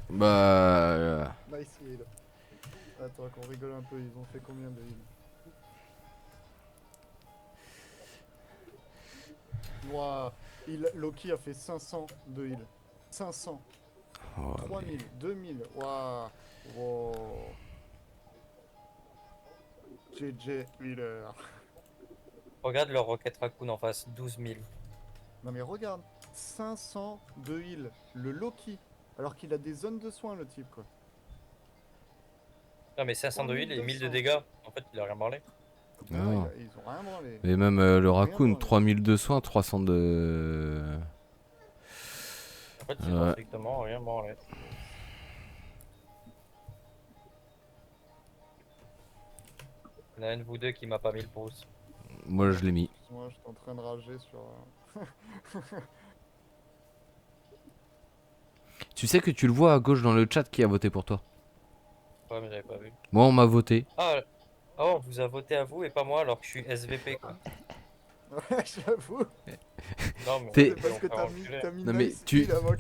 Bah... Nice heal. Attends qu'on rigole un peu, ils ont fait combien de heal? Ouah, Loki a fait 500 de heal. 500. Oh, 3000, 2000. Waouh. Wow. GG healer. Regarde leur Rocket Raccoon en face, 12 000. Non mais regarde, 500 de heal. Le Loki. Alors qu'il a des zones de soins le type quoi. Non mais 500 de heal et 1000 de 3200. dégâts. En fait, il a rien parlé. Non, non. ils ont rien branlé. Mais même le Rien raccoon, branlé. 3200, 300 de... En fait, ils ont Ouais. strictement rien branlé. Il y en a un de vous deux qui m'a pas mis le pouce. Moi je l'ai mis. Moi j'étais en train de rager sur... Tu sais que tu le vois à gauche dans le chat qui a voté pour toi. Ouais, mais j'avais pas vu. Moi on m'a voté. Ah, oh, on vous a voté à vous et pas moi alors que je suis SVP quoi. Ouais, j'avoue. Non mais T'es- C'est parce que on fait enculer. t'as mis Non mais nice heal avant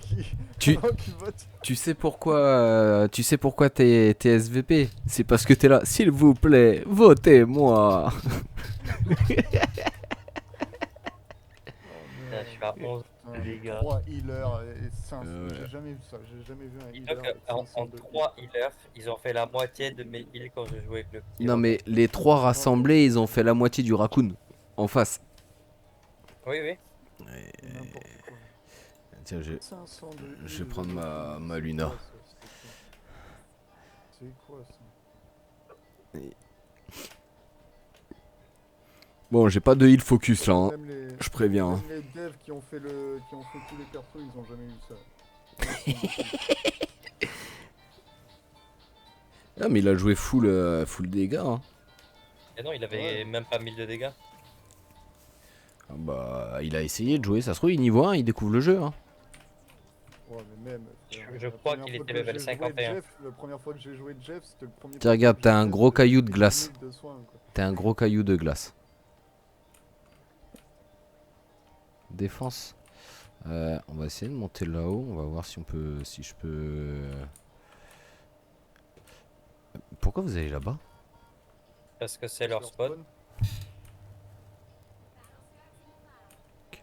tu, qu'il vote. tu sais pourquoi t'es SVP? C'est parce que t'es là, s'il vous plaît, votez-moi. Oh Putain, je suis à merde. 11 Putain, les mais gars. 3 healers et 500. Ouais. J'ai jamais vu ça. J'ai jamais vu un Dis-toi healer avec qu'en 500 de heal. 3 healers, ils ont fait la moitié de mes heals quand je jouais avec le petit Non mais Rocket. les trois Non, mais rassemblés, ils ont fait la moitié du raccoon en face. Oui, oui. n'importe quoi. Tiens, 500 de heal. je vais prendre le ma Loki, c'est Luna. quoi ça? C'est quoi ça? Bon, j'ai pas de heal focus là, hein. Même les, Je préviens. Hein. même les devs qui ont fait tous les persos, ils ont jamais eu ça. Ah mais il a joué full dégâts. Hein. Et non, il avait Ouais. même pas 1000 de dégâts. Ah bah, il a essayé de jouer, ça se trouve, il niveau 1, il découvre le jeu. Hein. Ouais, mais même. Frère, Je la crois première qu'il fois était que level j'ai joué 51. Jeff, la première fois que j'ai joué Jeff, c'était le premier Tiens, perso regarde, que t'as j'ai un fait, gros c'était caillou de des glace. 1000 de soins, quoi. T'as un gros caillou de glace. Défense. On va essayer de monter là-haut. On va voir si on peut, si je peux. Pourquoi vous allez là-bas? Parce que c'est leur spot. spawn. Ok.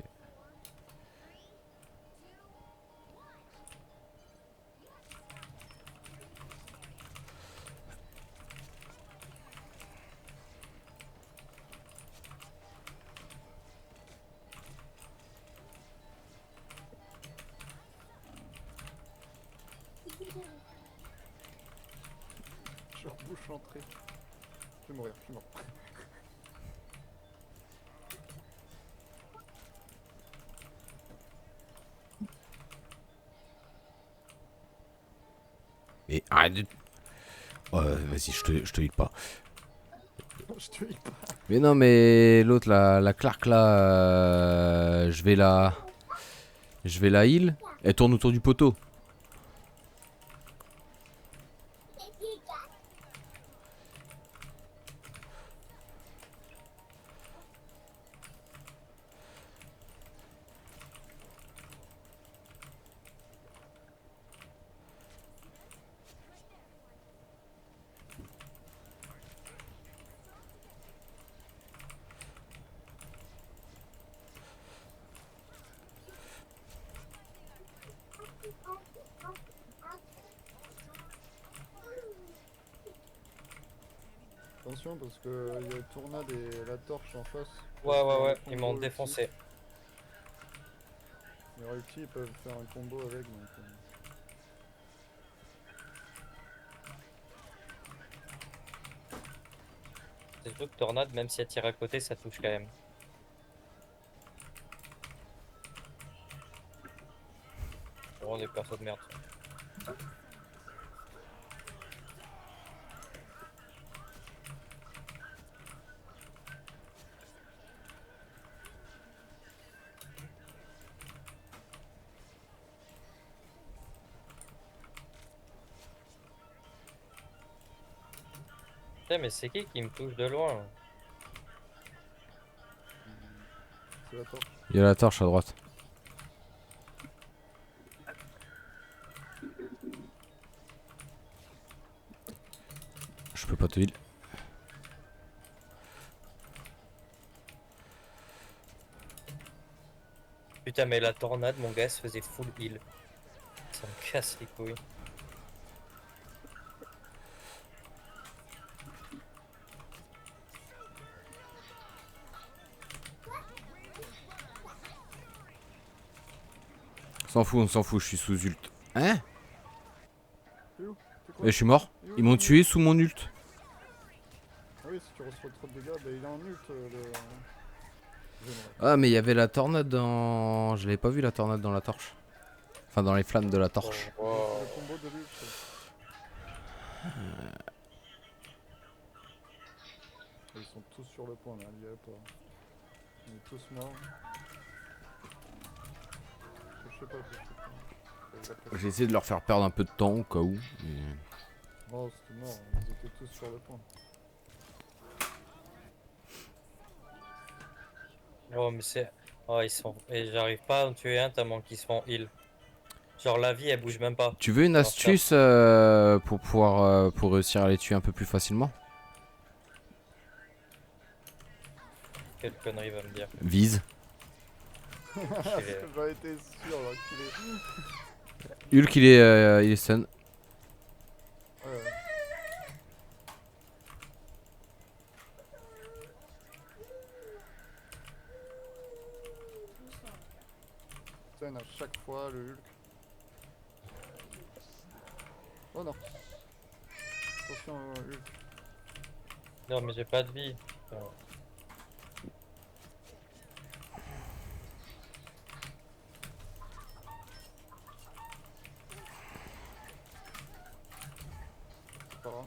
Je rebouche l'entrée. Je vais mourir, je suis mort. Et arrête de. Oh, vas-y, je te heal pas. Je te dis pas. Mais non, mais l'autre, la Clark là, je vais la heal. Elle tourne autour du poteau. Attention parce que il y a Tournade et la torche en face. Ouais, ouais, ouais, Combo ils m'ont ulti. défoncé. Les ulti ils peuvent faire un combo avec donc. C'est surtout que Tornade, même si elle tire à côté, ça touche quand même. C'est vraiment des persos de merde. Putain, mais c'est qui me touche de loin? C'est la torche. Il y a la torche à droite. peux pas te heal. Putain, mais la tornade, mon gars, se faisait full heal. Ça me casse les couilles. On s'en fout, je suis sous ult. Hein? T'es où? T'es quoi? Mais je suis mort. T'es où, Ils m'ont t'es où? tué sous mon ult. Ah oui, si tu reçois trop de dégâts, bah il est en ult le... J'aimerais. Ah, mais il y avait la tornade dans. Je l'avais pas vu la tornade dans la torche. Enfin, dans les flammes de la torche. Oh, wow. Le combo de l'ult. Ils sont tous sur le point là, il y a pas. On est tous morts. Je sais pas, je sais pas. J'ai essayé de leur faire perdre un peu de temps au cas où. mais- Non, c'était mort, ils étaient tous sur le point. Oh, mais c'est. Oh, ils sont. Et j'arrive pas à en tuer un tellement qu'ils se font heal. Genre, la vie, elle bouge même pas. Tu veux une Alors, astuce pour pouvoir pour réussir à les tuer un peu plus facilement? Quelle connerie va me dire. Vise. Enculé. J'en étais sûr, l'enculé. Hulk il est stun. Ouais. Stun à chaque fois, le Hulk. Oh non. Attention Hulk. Non, mais j'ai pas de vie. Oh. C'est pas grave.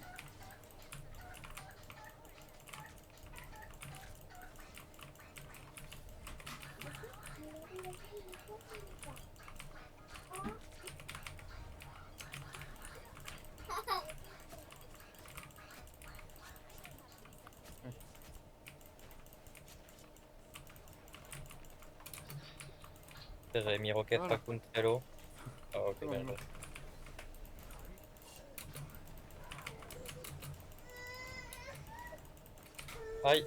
J'avais mis Rocket Voilà. Raccoon Hello. Ah, ok, C'est bon, bien il joué. marche. Aïe.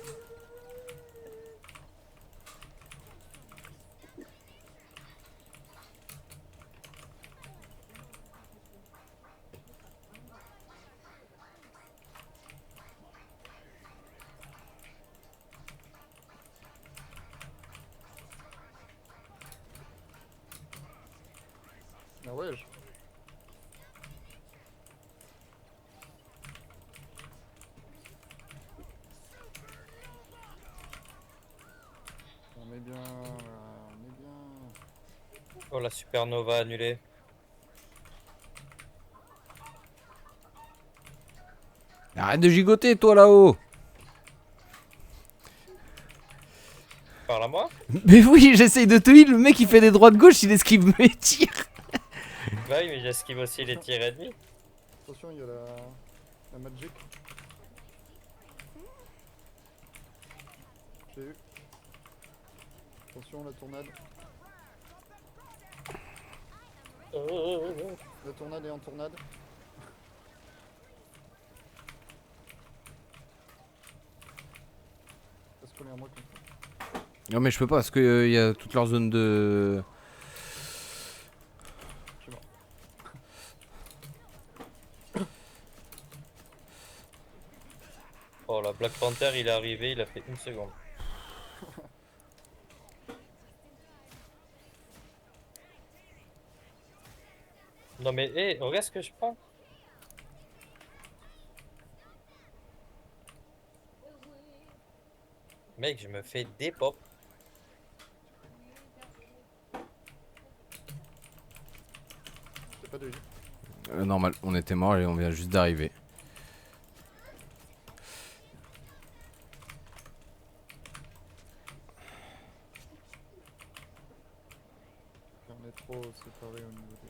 Ah ouais. On est bien, on est bien. Oh, la supernova annulée. Arrête de gigoter toi là-haut. Parle à moi. Mais oui, j'essaye de te heal, le mec il fait des droites gauche, il esquive mes tirs. Bah oui, mais j'esquive aussi les tirs ennemis. Attention, il y a la magic. J'ai eu. Attention, la tornade. La tornade est en tornade. Parce qu'on est à moi comme ça. Non mais je peux pas parce que y a toute leur zone de. Je suis mort. Oh, la Black Panther, il est arrivé, il a fait une seconde. Non mais, hé, regarde ce que je prends. Mec, je me fais des pop. J'ai pas de vie. Normal, on était mort et on vient juste d'arriver. On est trop séparés au niveau des...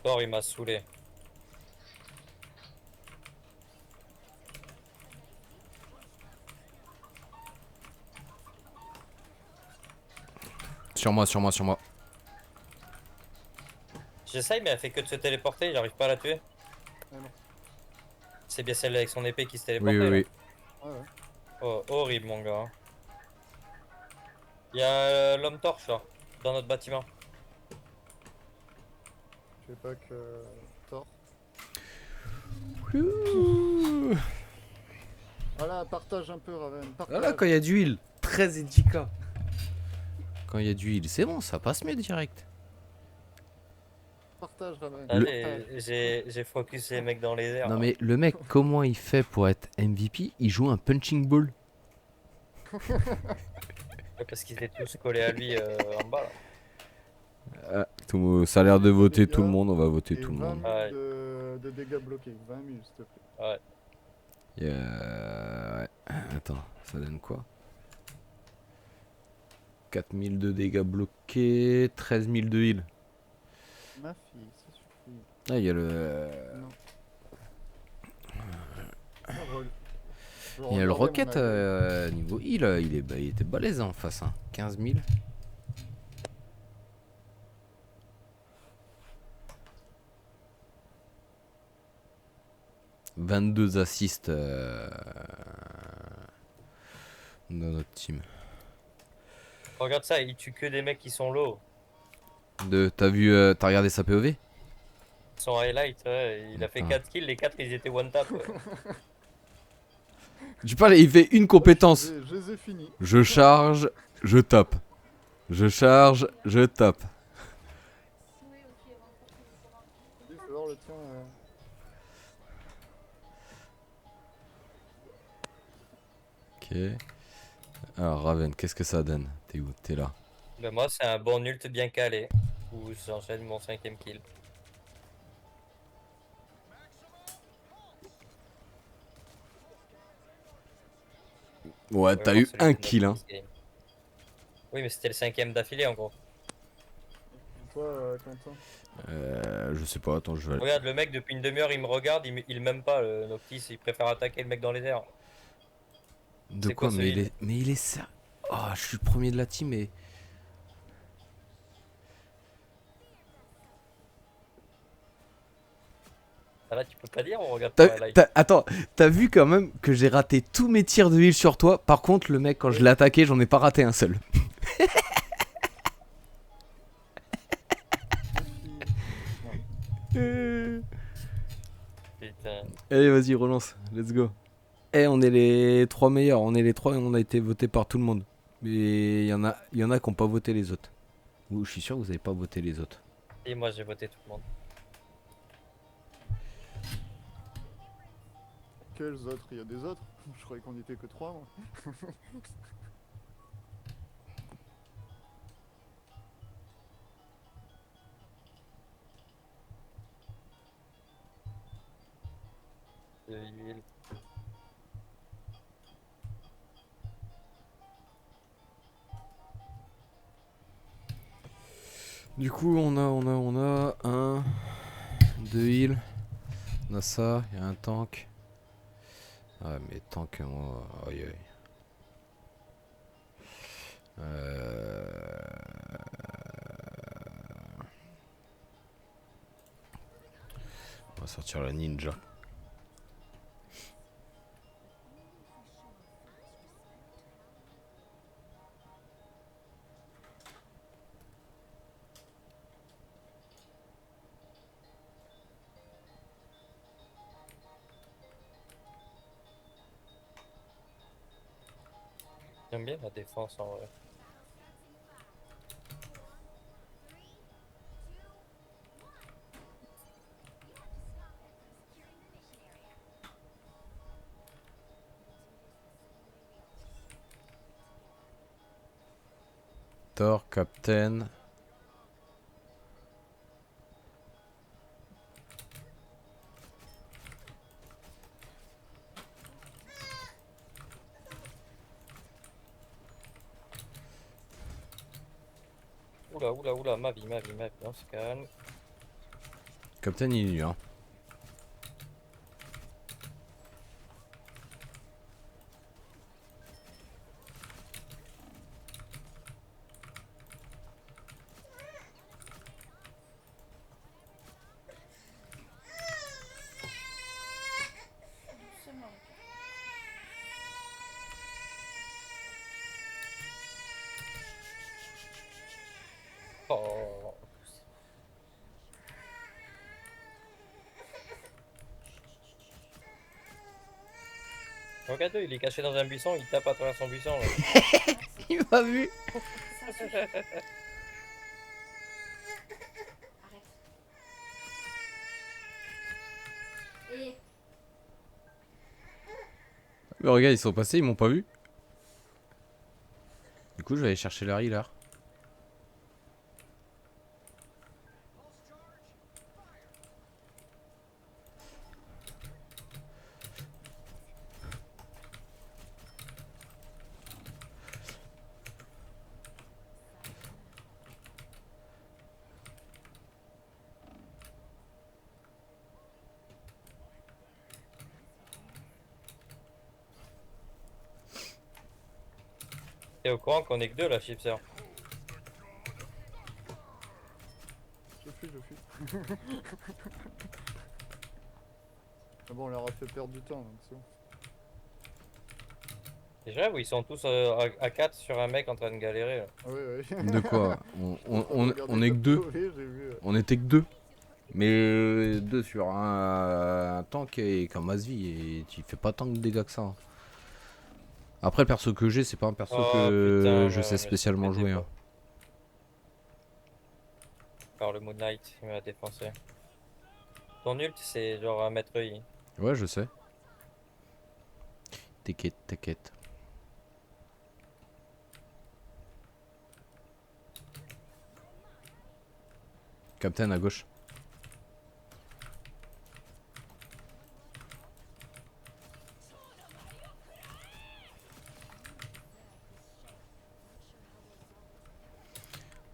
Thor il m'a saoulé. Sur moi, sur moi, sur moi. J'essaye mais elle fait que de se téléporter, j'arrive pas à la tuer. Ah non. C'est bien celle avec son épée qui se Oui, téléportait oui, là. oui. Ouais, ouais. Oh, horrible mon gars. Il y a l'homme torche là, dans notre bâtiment. Je sais pas que. Thor. Ouh. Voilà, partage un peu, Raven. Partage. Voilà, quand il y a du heal. 13 et 10k. Quand il y a du heal, c'est bon, ça passe mieux direct. Partage, Raven. Le- Partage. J'ai focus les mecs dans les airs. Non mais le mec, comment il fait pour être MVP? Il joue un punching ball. Ouais, parce qu'ils étaient tous collés à lui en bas là. Ah, ça a l'air de voter Les tout le gars, monde, on va voter Et tout le 20 monde. 000 Ouais. de dégâts bloqués. 20 000, s'il te plaît. Ouais. Ouais. Attends, ça donne quoi? 4000 de dégâts bloqués, 13 000 de heal. Ma fille, ça suffit. Ah, il y a le... Non. Roll. Je Il y a le regardais rocket mon AD. niveau heal, il était balèze en face. Hein. 15 000. 22 assists dans notre team. Regarde ça, il tue que des mecs qui sont low. T'as vu, t'as regardé sa POV? Son highlight, ouais, il a fait Putain. 4 kills, les 4 ils étaient one tap. Tu parles, il fait une compétence. Je les ai finis. Je charge, je tape. Je charge, je tape. Vas-y, fais voir le tien. Ok. Alors Raven, qu'est-ce que ça donne? T'es où? T'es là. Ben moi c'est un bon ult bien calé. Où j'enchaîne mon 5ème kill. Ouais, t'as Vraiment, eu celui un qui m'a kill, hein. fait ce game. Oui mais c'était le 5ème d'affilée en gros. Toi, Quentin. Je sais pas, attends, je vais... Regarde le mec depuis une demi-heure il me regarde, il m'aime pas le Noctis, il préfère attaquer le mec dans les airs. De C'est quoi? quoi ce Mais heal? il est ça. Oh, je suis le premier de la team et... Ah là tu peux pas dire, on regarde pas la live. Attends, t'as vu quand même que j'ai raté tous mes tirs de heal sur toi. Par contre, le mec, quand je l'ai attaqué, j'en ai pas raté un seul. Putain. Allez, vas-y, relance. Let's go. Eh, on est les 3 meilleurs. On est les 3 et on a été votés par tout le monde. Mais il y en a qui n'ont pas voté les autres. Ou je suis sûr que vous avez pas voté les autres. Et moi j'ai voté tout le monde. Quels autres? Il y a des autres? Je croyais qu'on était que 3 moi. De huile. Du coup, on a un, 2 heal. On a ça, il y a un tank. Ah, mais tank, moi, aïe aïe. On va sortir la ninja. J'aime bien la défense en vrai. Thor, Captain. Oula, oula, oula, ma vie, on se calme. Captain il est nul hein. Doucement. Oh. Regarde, il est caché dans un buisson, il tape à travers son buisson. Là. Il m'a vu. Ça suffit. Arrête. Et Mais regarde ils sont passés, ils m'ont pas vu. Du coup je vais aller chercher leur healer. T'es au courant qu'on est que deux là, Chipser? Je fuis. Ah bon, on leur a fait perdre du temps, donc c'est bon. Déjà, où ils sont tous à 4 sur un mec en train de galérer. Là. Ah oui, oui. De quoi on est que deux. J'ai vu. On était que deux. Mais deux sur un tank et comme Asvi et tu fais pas tant de dégâts que ça. Hein. Après le perso que j'ai c'est pas un perso Oh, que putain, je sais mais spécialement c'est jouer. pété, Hein. Par le Moon Knight, il m'a défoncé. Ton ult, c'est genre un maître I. Ouais je sais. T'inquiète. Captain à gauche.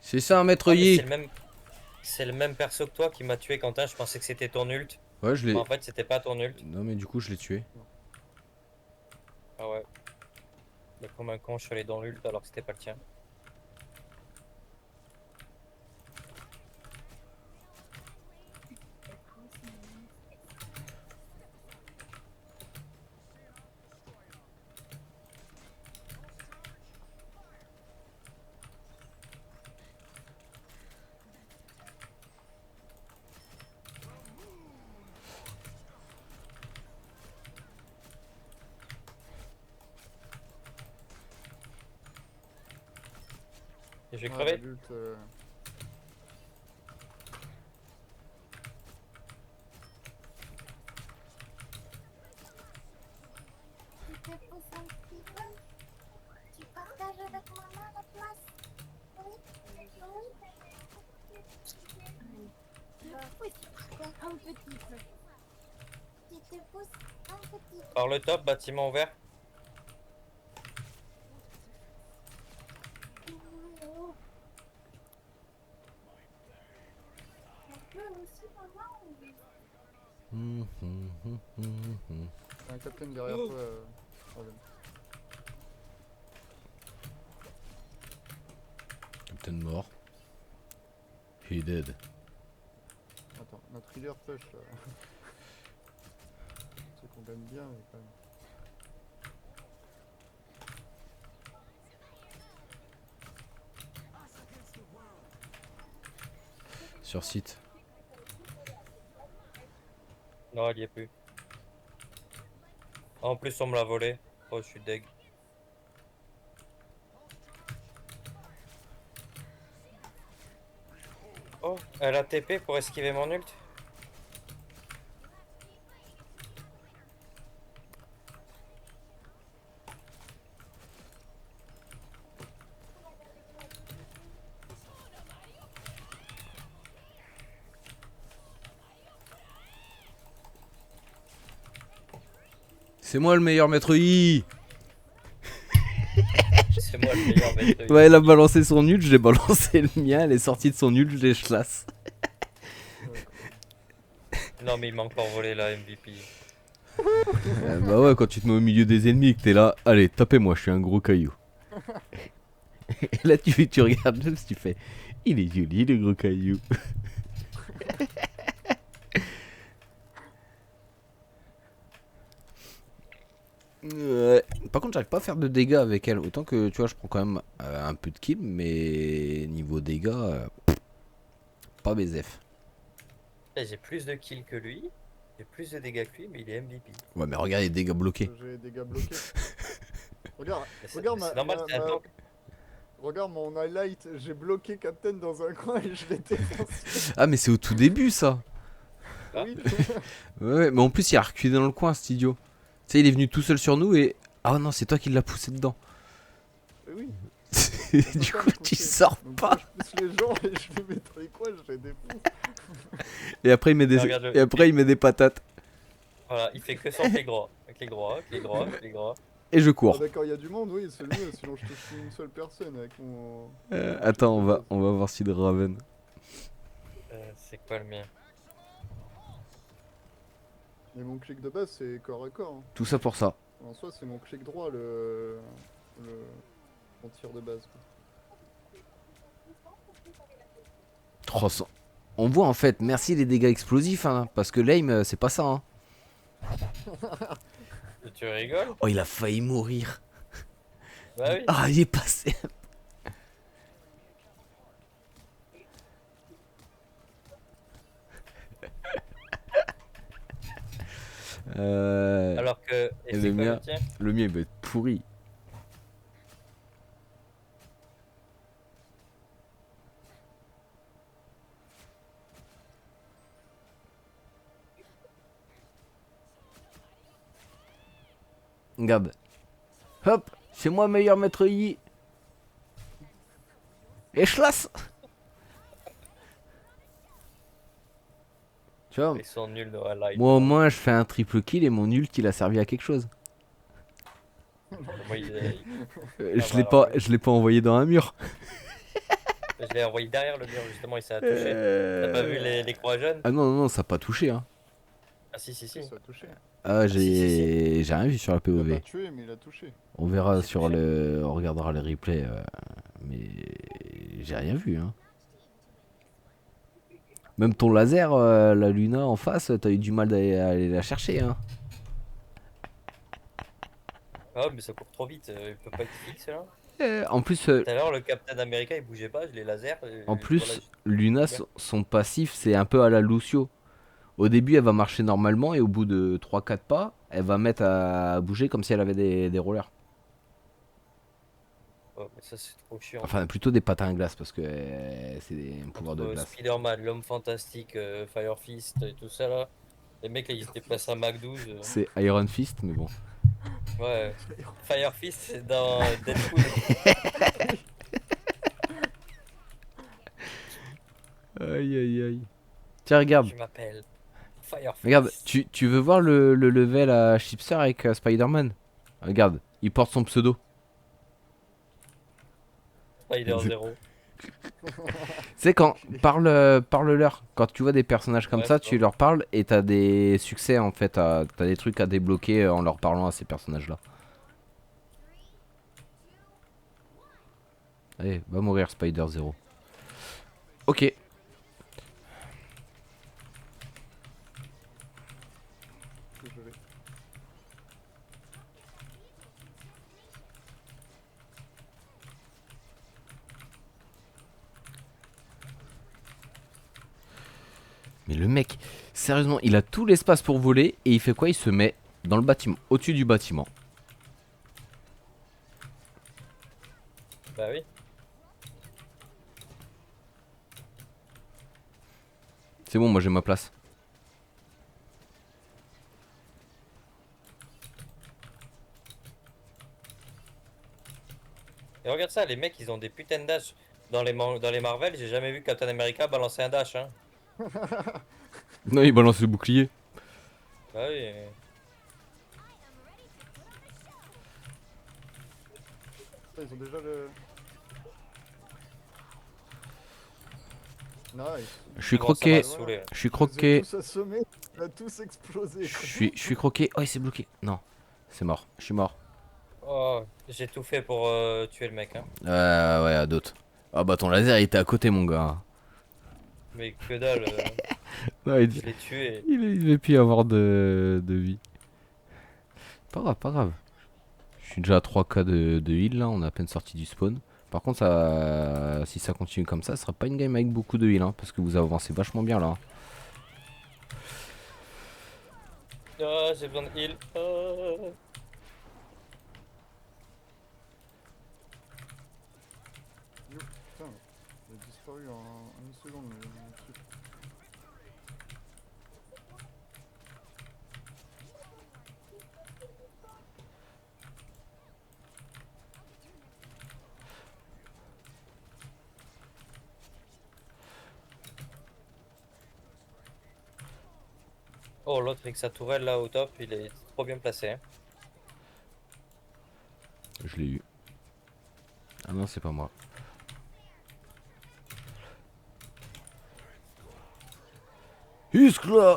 C'est ça un maître Ah, mais Yi. c'est le même perso que toi qui m'a tué, Quentin. Je pensais que c'était ton ult. Ouais je l'ai. Mais en fait, c'était pas ton ult. Non mais du coup je l'ai tué. Ah ouais. Mais comme un con, je suis allé dans l'ult alors que c'était pas le tien. Et je vais crever. L'adulte, tu te poses un petit peu. Tu partages avec maman la place. Oui. Oui, un petit peu. Tu te pousses un petit peu. Par le top, bâtiment ouvert. On peut aussi, maman. un captain derrière toi. Robin. Captain mort. He dead. Attends, notre healer push là. C'est qu'on gagne bien, mais quand même. Sur site. Non, il y est plus. En plus, on me l'a volé. Oh, je suis deg. Oh, elle a TP pour esquiver mon ult. C'est moi le meilleur maître Yi. C'est moi le meilleur maître. Ouais, elle a balancé son nul, je l'ai balancé le mien, elle est sortie de son nul, je l'ai chlasse. Non, mais il m'a encore volé la MVP. Bah ouais, quand tu te mets au milieu des ennemis et que t'es là, allez, tapez-moi, je suis un gros caillou. Et là, tu regardes James, tu fais, il est joli le gros caillou. Ouais. Par contre, j'arrive pas à faire de dégâts avec elle. Autant que tu vois, je prends quand même un peu de kills, mais niveau dégâts, pas BZF. Eh, j'ai plus de kills que lui. J'ai plus de dégâts que lui, mais il est MVP. Ouais, mais regarde les dégâts bloqués. J'ai des gars bloqués. Regarde, Mais c'est regarde, c'est normal, c'est un tank. regarde mon highlight. J'ai bloqué Captain dans un coin et je l'ai défoncé. Ah, mais c'est au tout début ça. Ah. Oui. Ouais, mais en plus, il a reculé dans le coin, cet idiot. Tu sais, il est venu tout seul sur nous et. Ah non, c'est toi qui l'as poussé dedans. Oui. Du coup, tu sors Donc, pas. je pousse les gens et je les mets dans les coins, je les défonce. Et après, il met des, Regarde-le. et après, il met des patates. Voilà, il fait que ça avec les gros. Avec les gros, avec les gros, avec les gros. Et je Ah, cours. d'accord, il y a du monde, oui, c'est mieux, sinon je touche une seule personne avec mon. Attends, on va voir si de Raven. C'est quoi le mien? Mais mon clic de base, c'est corps à corps. Hein. Tout ça pour ça. En soi, c'est mon clic droit, le... mon tir de base. Quoi. 300. On voit en fait, merci les dégâts explosifs, hein, parce que l'aim, c'est pas ça. Hein. Tu rigoles? Oh, il a failli mourir. Bah oui. Ah, il est passé. Alors que. Et le c'est quoi mien- le tien? Le mien, il va être pourri. Regarde. Hop, c'est moi meilleur maître Yi. Et je lasse. Tu vois, Ils sont nuls de highlight. moi au moins je fais un triple kill et mon ult il a servi à quelque chose. Moi, Je l'ai pas envoyé dans un mur. je l'ai envoyé derrière le mur, justement, et ça a touché. T'as pas vu les croix jaunes? Ah non, non, non, ça a pas touché. Hein. Ah, si, si, si. Ça a touché. Ah, si, j'ai rien vu sur la Il a POV. pas tué, mais il a touché. On verra C'est sur touché. le. On regardera les replays. Mais j'ai rien vu. Hein. Même ton laser, la Luna en face, t'as eu du mal à aller la chercher. Hein. Ah, mais ça court trop vite, il peut pas être fixe là. En plus, Tout à l'heure, le Captain America il bougeait pas, je les lasers. en plus voilà, Luna, son passif, c'est un peu à la Lucio. Au début, elle va marcher normalement et au bout de 3-4 pas, elle va mettre à bouger comme si elle avait des rollers. oh, mais ça c'est trop chiant. Enfin, plutôt des patins à glace parce que c'est un pouvoir de Entre glace. Spider-Man, l'homme fantastique, Fire Fist et tout ça là. Les mecs là ils se déplacent à Mac 12. C'est Iron Fist, mais bon. Ouais, Fire Fist c'est dans Deadpool. Aïe aïe aïe. Tiens, regarde. Je m'appelle Fire Fist. Regarde, tu veux voir le level à Chipster avec Spider-Man? Regarde, il porte son pseudo. Spider 0. Tu sais, quand parle-leur, quand tu vois des personnages comme Ouais, ça, c'est tu bon. leur parles et t'as des succès en fait, t'as des trucs à débloquer en leur parlant à ces personnages-là. Allez, va mourir Spider 0. Ok. Je vais. Mais le mec, sérieusement, il a tout l'espace pour voler et il fait quoi? Il se met dans le bâtiment, au-dessus du bâtiment. Bah oui. C'est bon, moi j'ai ma place. Et regarde ça, les mecs ils ont des putains de dash. Dans les Marvel, j'ai jamais vu Captain America balancer un dash. Hein. Non, il balance le bouclier. Bah oui. Ils ont déjà le. Nice. Je suis Bon, ça croqué. m'a saoulé. Je suis Ils ont croqué. tous assommés, on a tous explosé. Je suis croqué. Oh, il s'est bloqué. Non, c'est mort. Je suis mort. Oh, j'ai tout fait pour tuer le mec, hein. Ouais, à d'autres. Ah bah ton laser il était à côté mon gars. Mais que dalle, Non, je l'ai tué. il devait plus y avoir de vie. Pas grave, pas grave. Je suis déjà à 3K de heal là, on est à peine sorti du spawn. Par contre, si ça continue comme ça sera pas une game avec beaucoup de heal hein, parce que vous avancez vachement bien là. Hein. Ah, j'ai besoin de heal. Ah. Putain, il a disparu en une seconde. Le truc. Oh, l'autre avec sa tourelle là au top, il est trop bien placé, hein. Je l'ai eu. Ah non, c'est pas moi. Jusque-là.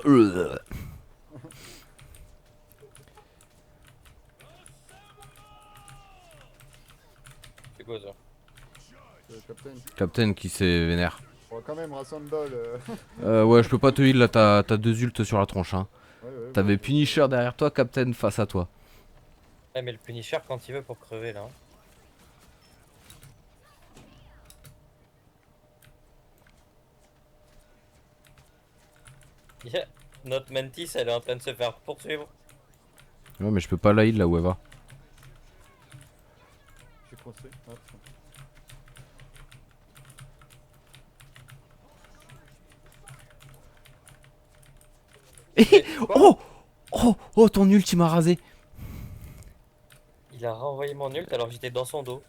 C'est quoi ça? Captain. Captain qui s'est vénère. Bon, quand même, rassemble. Ouais, je peux pas te heal là, t'as 2 ults sur la tronche. Hein. Ouais, T'avais bah, Punisher derrière toi, Captain face à toi. Eh, mais le Punisher quand il veut pour crever là, hein. Yeah. Notre Mantis, elle est en train de se faire poursuivre. Ouais, mais je peux pas la heal là où elle va. je suis coincé. Ah, putain. Oh Oh, ton ult il m'a rasé. Il a renvoyé mon ult alors que j'étais dans son dos.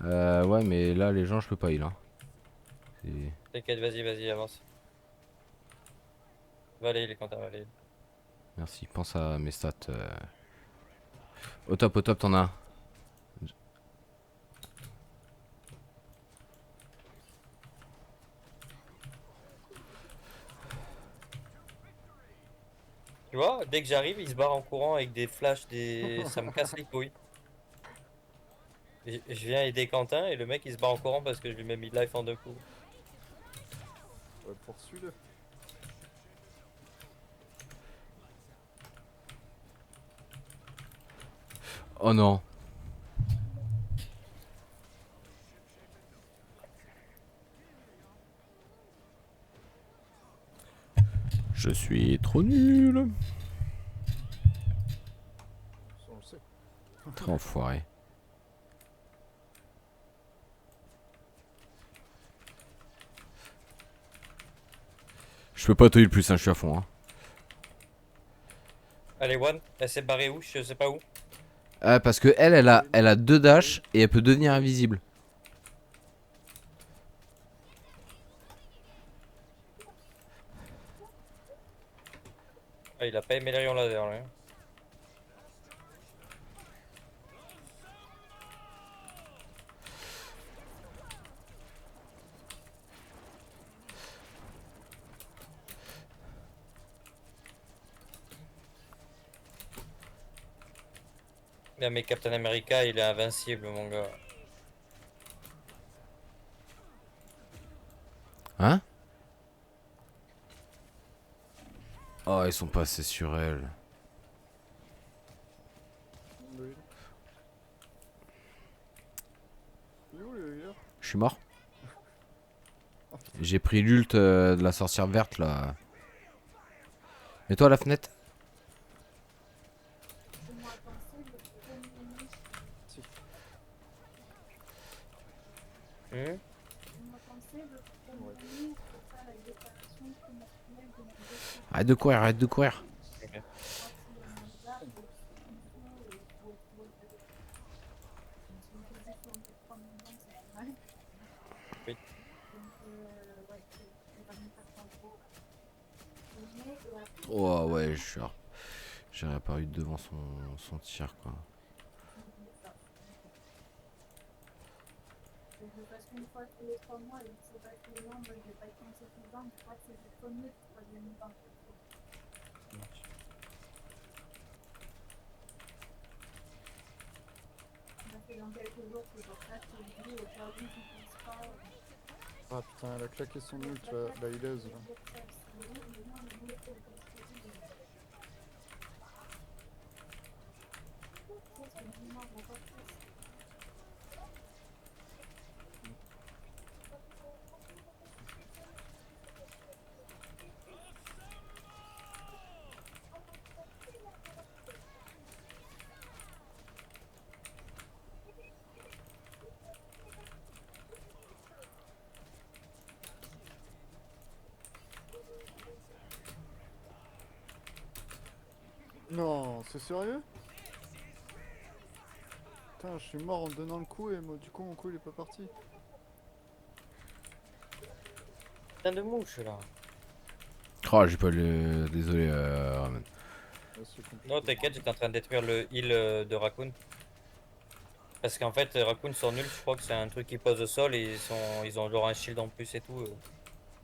Ouais, mais là, les gens, je peux pas heal. Hein. T'inquiète, vas-y, avance. Va aller, les comptes, va aller. Merci, pense à mes stats. Au top, t'en as un. Tu vois, dès que j'arrive, il se barre en courant avec des flashs, ça me casse les couilles. Je viens aider Quentin et le mec il se barre en courant parce que je lui mets mis life en 2 coups. Ouais, poursuis-le. Oh non. Je suis trop nul. Ça, on le sait. Très enfoiré. Je peux pas te heal plus, hein, je suis à fond. Hein. Allez, One, elle s'est barrée où? Je sais pas où. Ah, parce que elle a 2 dash et elle peut devenir invisible. Ah, il a pas aimé les rayons laser là. Mais Captain America, il est invincible, mon gars. Hein? Oh, ils sont passés sur elle. Le heal. Il est où le healer? Je suis mort. J'ai pris l'ult de la sorcière verte là. Et toi à la fenêtre? Laissez-moi avancer le premier. Si. Laissez-moi avancer le premier pour faire la déclaration trimestrielle de notre dossier. Arrête de courir, arrête de courir. Ok. Oui. Oh ouais, j'ai réapparu devant son tir quoi. faut que je le fasse une fois tous les 3 mois et que c'est pas tous les mois, moi je vais pas être consécutivement, je crois que c'est du premier du troisième mois. Ça fait dans quelques jours que je repasse et je dis au cas où tu penses pas. Ah putain, elle a claqué son ult, la hileuse là. Non, c'est sérieux? Putain, je suis mort en donnant le coup et moi, du coup mon coup il est pas parti. Putain de mouche là. Oh, j'ai pas le. Désolé, Ramen. Ouais, c'est compliqué. Non, t'inquiète, j'étais en train de détruire le heal de Raccoon. Parce qu'en fait, Raccoon sont nuls, je crois que c'est un truc qui pose au sol et ils ont genre un shield en plus et tout.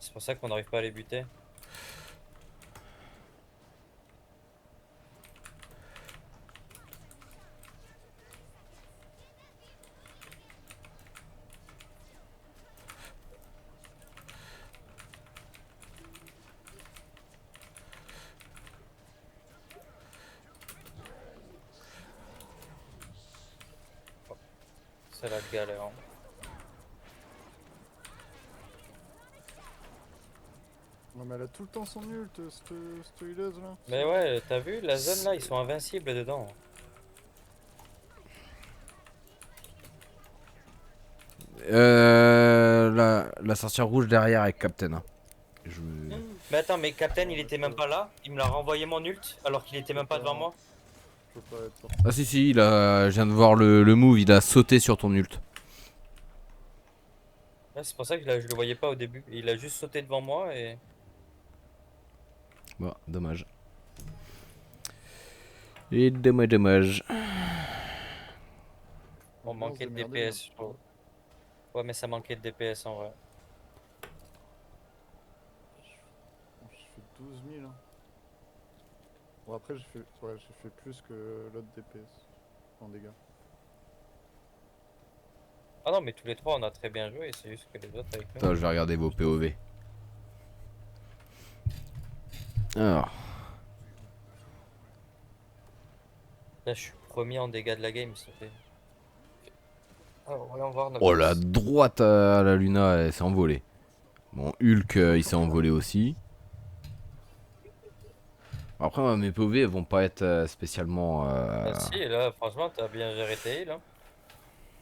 C'est pour ça qu'on n'arrive pas à les buter. C'est la galère. Hein. Non mais elle a tout le temps son ult, cette hileuse là. Mais ouais, t'as vu, la zone là, ils sont invincibles dedans. La sorcière rouge derrière avec Captain. Hein. Je... Mais attends, mais Captain il était même pas là, il me l'a renvoyé mon ult alors qu'il était même pas devant moi. Je peux pas être sorti. Ah si si, je viens de voir le move, il a sauté sur ton ult. Ouais, c'est pour ça que je le voyais pas au début. Il a juste sauté devant moi et. Bon, dommage. Et dommage. On manquait de DPS, je trouve. Ouais, mais ça manquait de DPS en vrai. Je fais 12 000. Hein. Bon après j'ai fait plus que l'autre DPS en dégâts. Ah non, mais tous les trois on a très bien joué, c'est juste que les autres avec nous. Attends, je vais regarder vos POV. Alors, Là, je suis premier en dégâts de la game, ça fait. Alors, voyons voir notre. oh la droite à la Luna, elle s'est envolée. Bon, Hulk, il s'est envolé aussi. Après, mes POV elles vont pas être spécialement. Ah, si, là, franchement, t'as bien géré tes heals. Hein.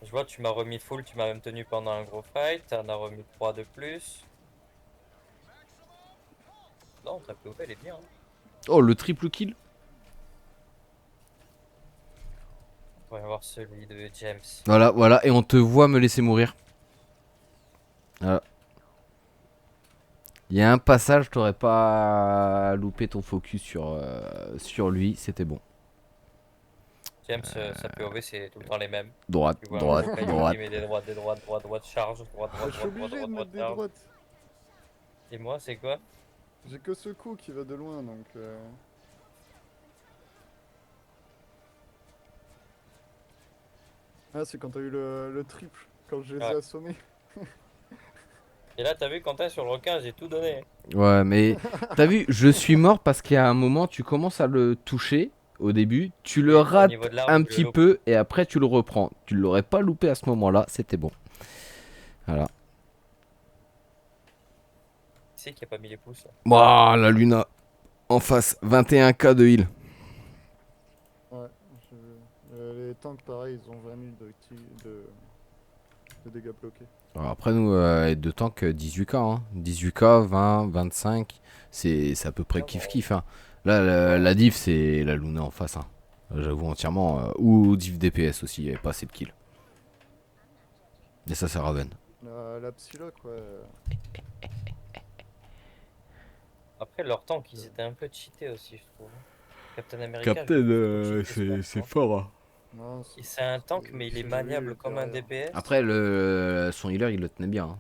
Je vois, tu m'as remis full, tu m'as même tenu pendant un gros fight, t'en as remis 3 de plus. Non, ta POV elle est bien. Hein. Oh, le triple kill. Voyons voir celui de James. Voilà, voilà, et on te voit me laisser mourir. Voilà. Il y a un passage, t'aurais pas loupé ton focus sur lui, c'était bon. James, sa POV c'est tout le temps les mêmes. Droite, Tu vois, droite, un droite. il met des droites, charge, droite, Je suis obligé de mettre des charge. droites. Et moi, c'est quoi? J'ai que ce coup qui va de loin donc. Ah c'est quand t'as eu le triple, quand je les ai Ouais. assommés. Et là, t'as vu, Quentin, sur le requin, j'ai tout donné. Ouais, mais t'as vu, je suis mort parce qu'il y a un moment, tu commences à le toucher au début, tu le Et au rates niveau de l'arbre, un je le petit loupe. peu et après tu le reprends. Tu l'aurais pas loupé à ce moment-là, c'était bon. Voilà. Qui c'est qui a pas mis les pouces là? Ouah, la Luna en face, 21k de heal. Ouais, les tanks pareil, ils ont 20 000 de dégâts bloqués. Alors après nous, de tank 18k, hein. 18k, 20, 25, c'est à peu près Ah, bon. kiff-kiff. Hein. Là, la diff, c'est la Luna en face. Hein. J'avoue entièrement. Ou diff DPS aussi, il n'y avait pas assez de kills. Et ça, c'est Raven. La Psylocke, ouais. Après, leur tank, ils étaient un peu cheatés aussi, je trouve. Captain America, Captain, je le trouve trop cheaté, ce tank, hein. fort. Hein. Non, C'est un tank, mais il est c'est maniable lui comme un derrière. DPS. Après, son healer, il le tenait bien, hein.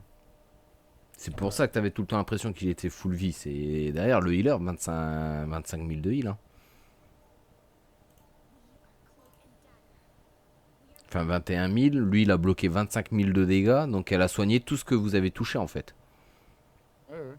C'est pour ça que t'avais tout le temps l'impression qu'il était full vie. Et derrière, le healer, 25 000 de heal, hein. Enfin, 21 000. Lui, il a bloqué 25 000 de dégâts. Donc, elle a soigné tout ce que vous avez touché, en fait. Ouais, ouais.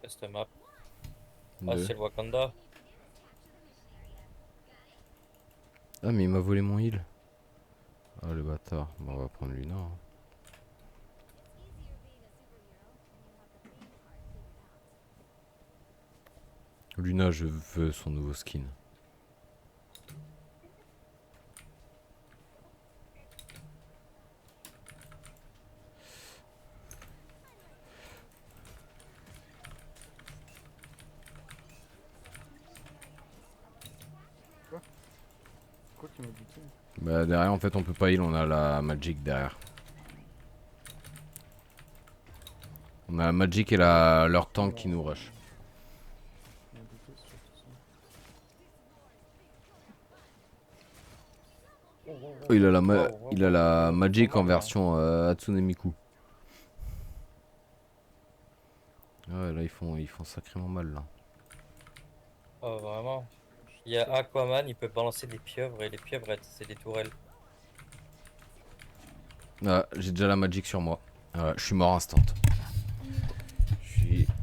Cette map. Ah, Deux. c'est le Wakanda. Ah, mais il m'a volé mon heal. Ah, le bâtard. Bon, on va prendre Luna, hein. Luna, je veux son nouveau skin. Quoi qui m'a buté? Bah, derrière, en fait, on peut pas heal. On a la Magic derrière. On a la Magic et leur tank qui nous rush. Il m'a buté, c'est surtout ça. Oh, il a Wow, la wow, Magic en comment, là. version Hatsune Miku. Ouais, là, ils font sacrément mal, là. Oh, vraiment. Il y a Aquaman, il peut balancer des pieuvres et les pieuvres, c'est des tourelles. Ah, j'ai déjà la Magic sur moi. Ah, je suis mort instant.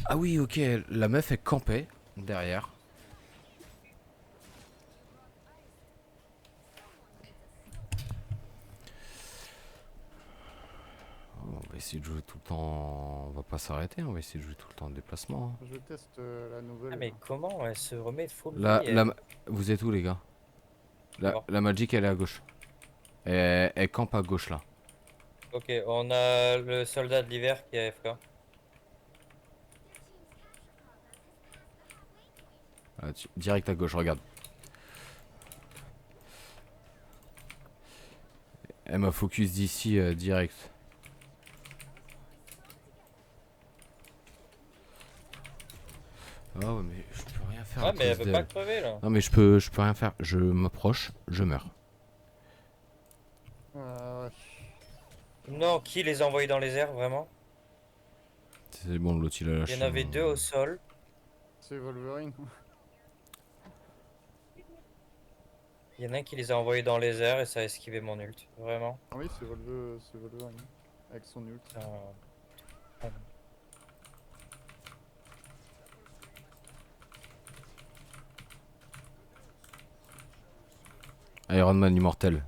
Ah oui, ok, la meuf, elle campait derrière. On va essayer de jouer tout le temps. On va pas s'arrêter, on va essayer de jouer tout le temps en déplacement, hein. Je teste la nouvelle. Ah, mais là. comment elle se remet full Là, vie, elle vous êtes où, les gars? D'accord. La Magic, elle est à gauche. Elle campe à gauche, là. Ok, on a le soldat de l'hiver qui est AFK. Ah, direct à gauche, regarde. Elle m'a focus d'ici direct. Ah ouais, mais je peux rien faire à Ouais, mais elle cause veut pas d'elle. crever là. Non, mais je peux rien faire. Je m'approche, je meurs. Ah, ouais. Non, qui les a envoyés dans les airs, vraiment? C'est bon, l'autre il a Il y lâché. en avait deux au sol. C'est Wolverine. Il y en a un qui les a envoyés dans les airs et ça a esquivé mon ult. Vraiment. Ah oui, c'est Wolverine. Avec son ult. Euh, Iron Man immortel.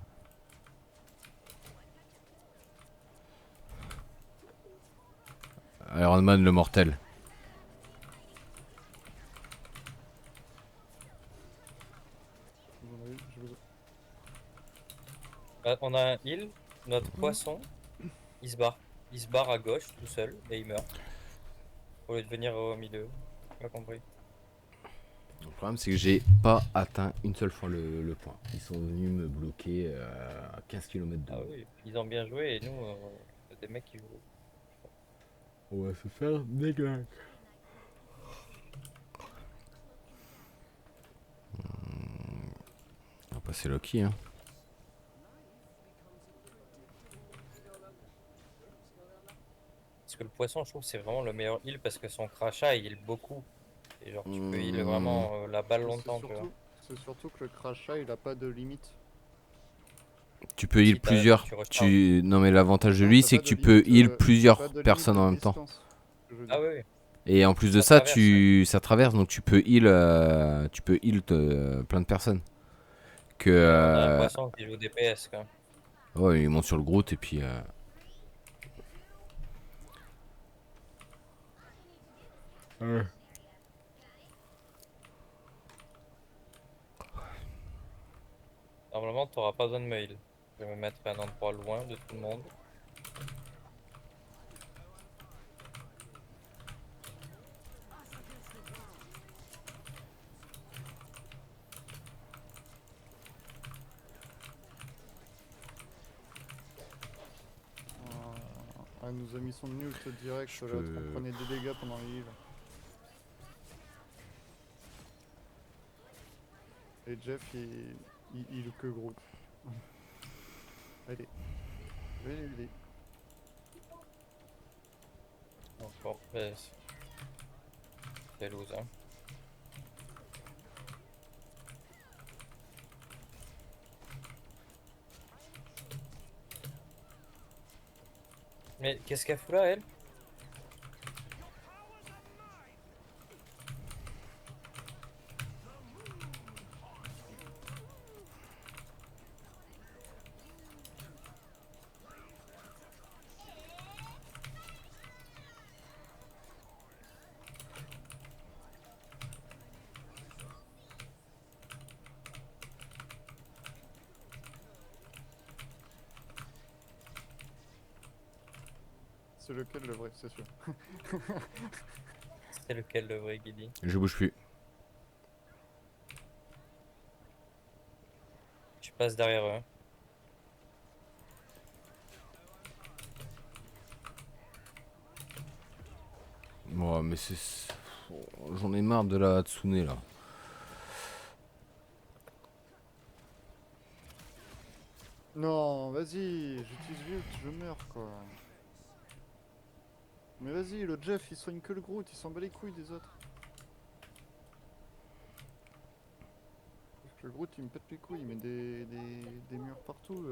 Iron Man le mortel. On a un heal, notre poisson, il se barre. Il se barre à gauche tout seul et il meurt. Au lieu de venir au milieu. Pas compris. Le problème c'est que j'ai pas atteint une seule fois le point. Ils sont venus me bloquer à 15 km de Ah moi. oui, ils ont bien joué et nous, des mecs qui jouent. On va se faire déglinguer. On va passer Loki, hein. Parce que le poisson, je trouve, c'est vraiment le meilleur heal parce que son crachat, il heal beaucoup. Et genre, tu peux heal vraiment la balle Mais longtemps, tu vois. C'est surtout que le crachat il a pas de limite. Tu peux heal Si plusieurs. tu recharges. Non mais l'avantage de Non, lui t'as c'est pas que de tu peux limite, heal t'as plusieurs pas de limite personnes de en même temps. distance, je veux Ah dire. oui, oui. Et en plus de Ça ça, traverse, ça traverse donc tu peux heal, plein de personnes. Que Mais on a un poisson qui joue DPS quand même. ouais, il monte sur le Groot et puis Normalement, t'auras pas besoin de me heal. Je vais me mettre à un endroit loin de tout le monde. Elle nous a mis son mute direct, Je l'autre, peux- on prenait des dégâts pendant les heals. Et Jeff, il heal que Groot. Allez. Allez. Donc bon, ben, c'est loose, hein. Mais qu'est-ce qu'elle fout là, elle? C'est lequel le vrai, c'est sûr. C'est lequel le vrai Guidi? Je bouge plus. Je passe derrière eux, hein. Ouais, mais j'en ai marre de la Hatsune là. Non, vas-y, j'utilise Vult, je meurs quoi. Mais vas-y, le Jeff il soigne que le Groot, il s'en bat les couilles des autres. Parce que le Groot il me pète les couilles, il met des murs partout.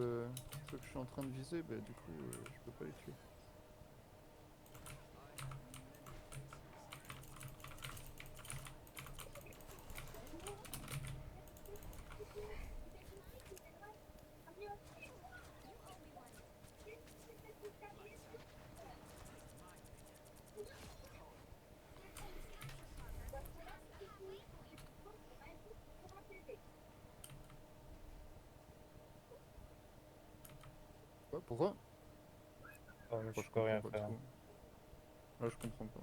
Ceux que je suis en train de viser, bah du coup je peux pas les tuer. Quoi, pourquoi? Ouais, mais Moi, je je peux comprends rien pas faire. trop. Là je comprends pas.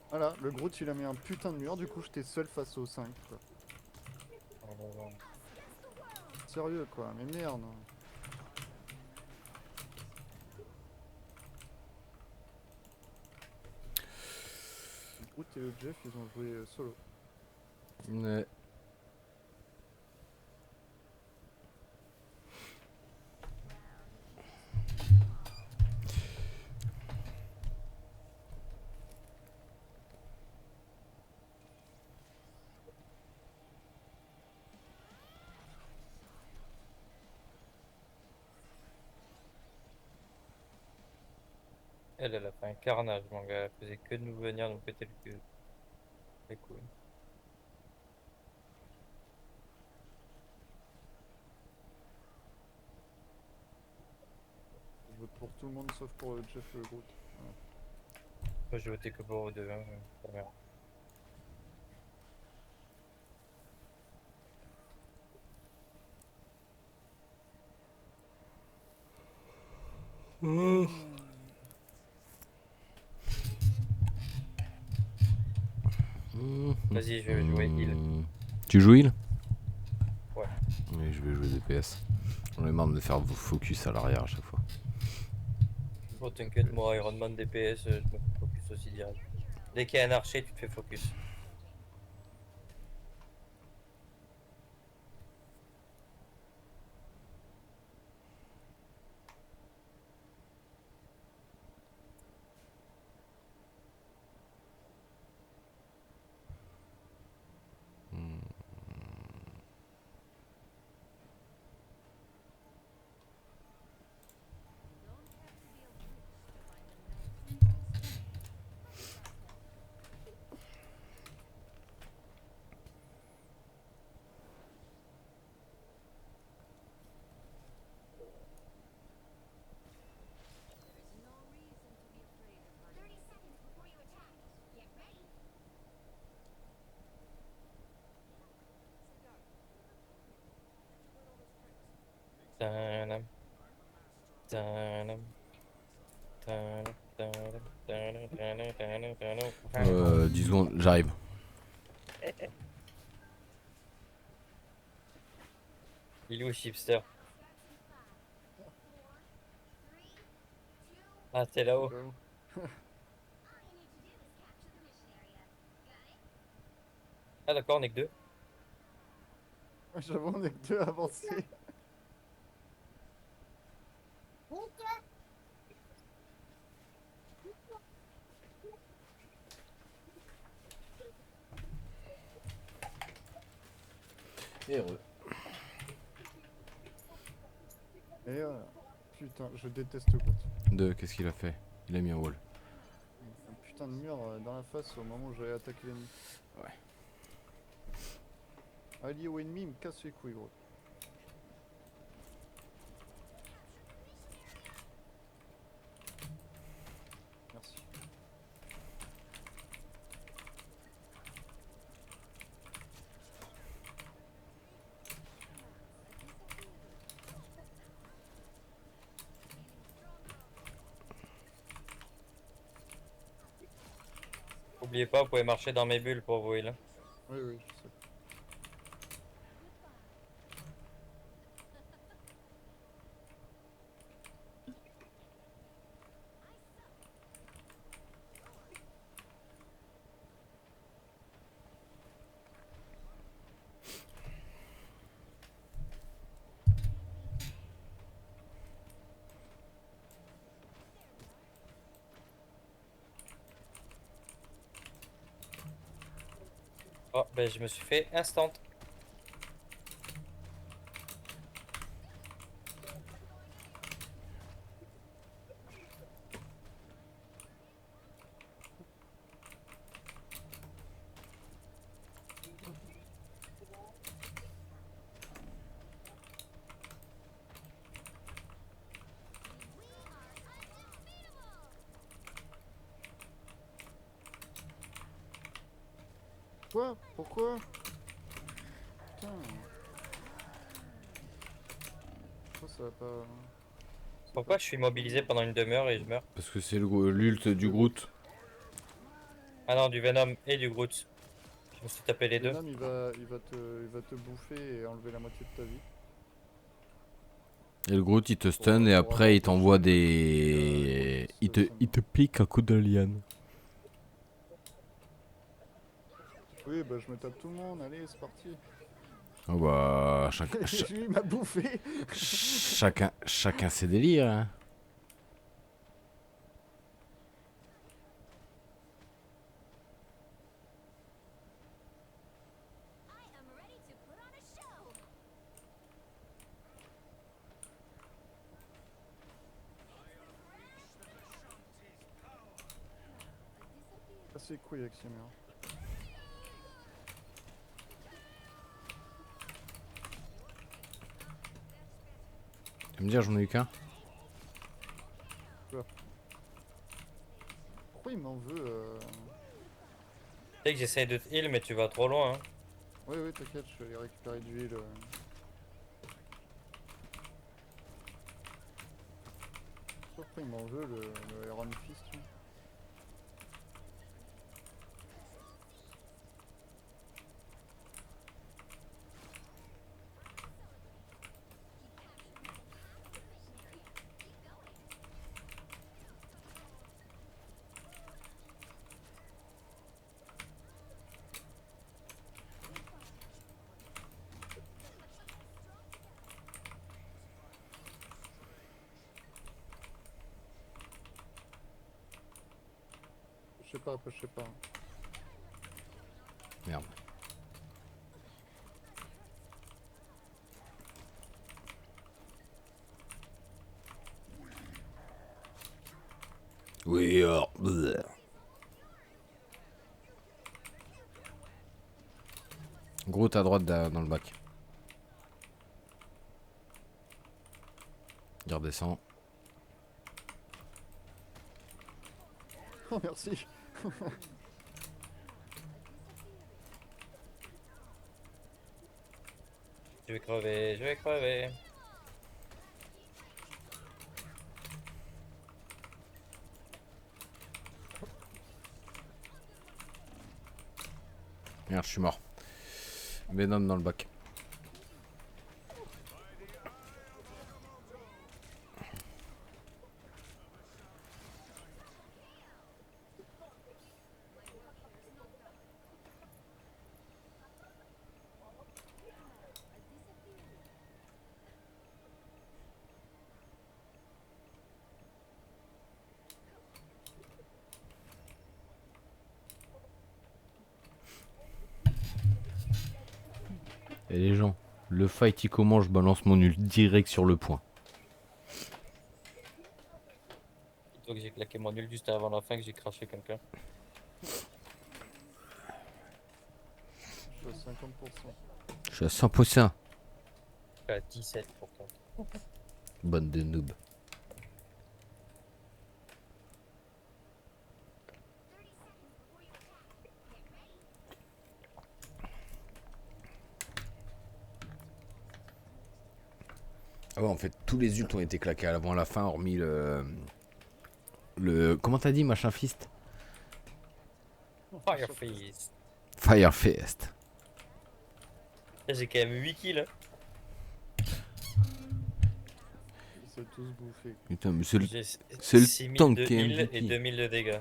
Voilà, le Groot il a mis un putain de mur, du coup j'étais seul face aux 5 quoi. Sérieux quoi, mais merde. Le Groot et le Jeff ils ont joué solo. Ouais. Elle a fait un carnage, mon gars. Elle faisait que de nous venir nous péter le cul. C'est cool. Je vote pour tout le monde sauf pour Jeff et le Groot. Voilà. Moi, j'ai voté que pour eux deux, hein. Ta mère. Vas-y, je vais jouer heal. Tu joues heal? Ouais. Oui, je vais jouer DPS. J'en ai marre de me faire focus à l'arrière à chaque fois. Oh, t'inquiète, moi, Iron Man DPS, je me fais focus aussi direct. Dès qu'il y a un archer, tu te fais focus. Tadam, tadam, tadam, tadam, tadam, tadam, tadam, tadam. 10 secondes, j'arrive. Il est où, Chipster? Ah, t'es là-haut. Ciao. Ah, d'accord, on est que deux. J'avoue, on est que deux à avancer. Heureux. Et putain, je déteste Groot. Qu'est-ce qu'il a fait? Il a mis un wall. Un putain de mur dans la face au moment où j'allais attaquer l'ennemi. Ouais. Allié ou ennemi, il me casse les couilles, gros. Merci. Oubliez pas, vous pouvez marcher dans mes bulles pour vous heal. Oui, oui, je sais. Oh, ben je me suis fait instant. Quoi? Pourquoi? Putain. Pourquoi ça va pas... Pourquoi je suis immobilisé pendant une demi-heure et je meurs? Parce que c'est l'ult du Groot. Ah non, du Venom et du Groot. Je me suis tapé les deux. Venom, il va te bouffer et enlever la moitié de ta vie. Et le Groot il te stun et pour après avoir il t'envoie ton des. shield, Il te pique un coup de liane. Oui, bah je me tape tout le monde, allez, c'est parti. Oh bah. Lui, il m'a bouffé. Chacun ses délires. Hein. Casse les couilles avec ces murs. Tu me dire, j'en ai eu qu'un. Pourquoi il m'en veut Tu sais que j'essaye de te heal, mais tu vas trop loin. Hein. Oui, oui, t'inquiète, je vais aller récupérer du heal. Pourquoi il m'en veut le Iron Fist lui. Je sais pas, après je sais pas. Merde. Oui, bleh. Groot à droite dans le bac. Il redescend. Oh merci. Je vais crever, je vais crever. Merde, je suis mort. Venom dans le bac. Et les gens, le fight il commence, je balance mon ult direct sur le point. Plutôt que j'ai claqué mon nul juste avant la fin que j'ai craché quelqu'un. Je suis à 50%. Je suis à 100%. Je suis à 17 pourtant. Bande de noobs. Ah ouais, en fait, tous les ults ont été claqués avant la fin, hormis le. Comment t'as dit, machin fist? Fireface. Firefest. J'ai quand même 8 kills. Ils sont tous bouffés. Putain, mais c'est le J'ai le 6000 tank de qui est heal et MVP. 2000 de dégâts.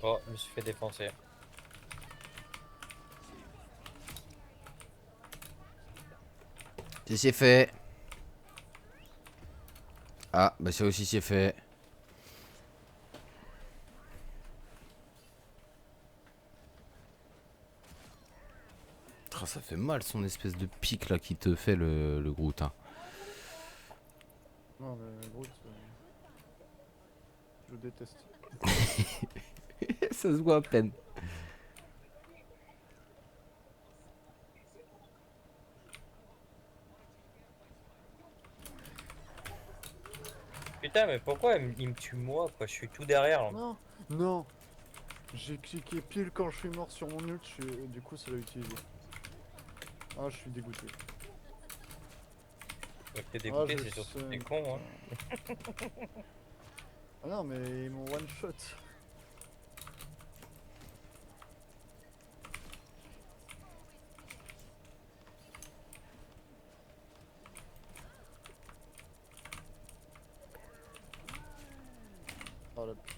Oh, je me suis fait défoncer. C'est fait. Ah, bah ça aussi c'est fait. Ah, ça fait mal son espèce de pic là qui te fait le Groot. Hein. Non, mais Groot, je déteste. Ça se voit à peine. Putain, mais pourquoi il me tue moi quoi? Je suis tout derrière. Là. Non, non. J'ai cliqué pile quand je suis mort sur mon ult, du coup ça l'a utilisé. Ah, je suis dégoûté. Donc t'es dégoûté, je c'est surtout sais. des cons. Hein. Ah non, mais ils m'ont one shot. Oh la pute.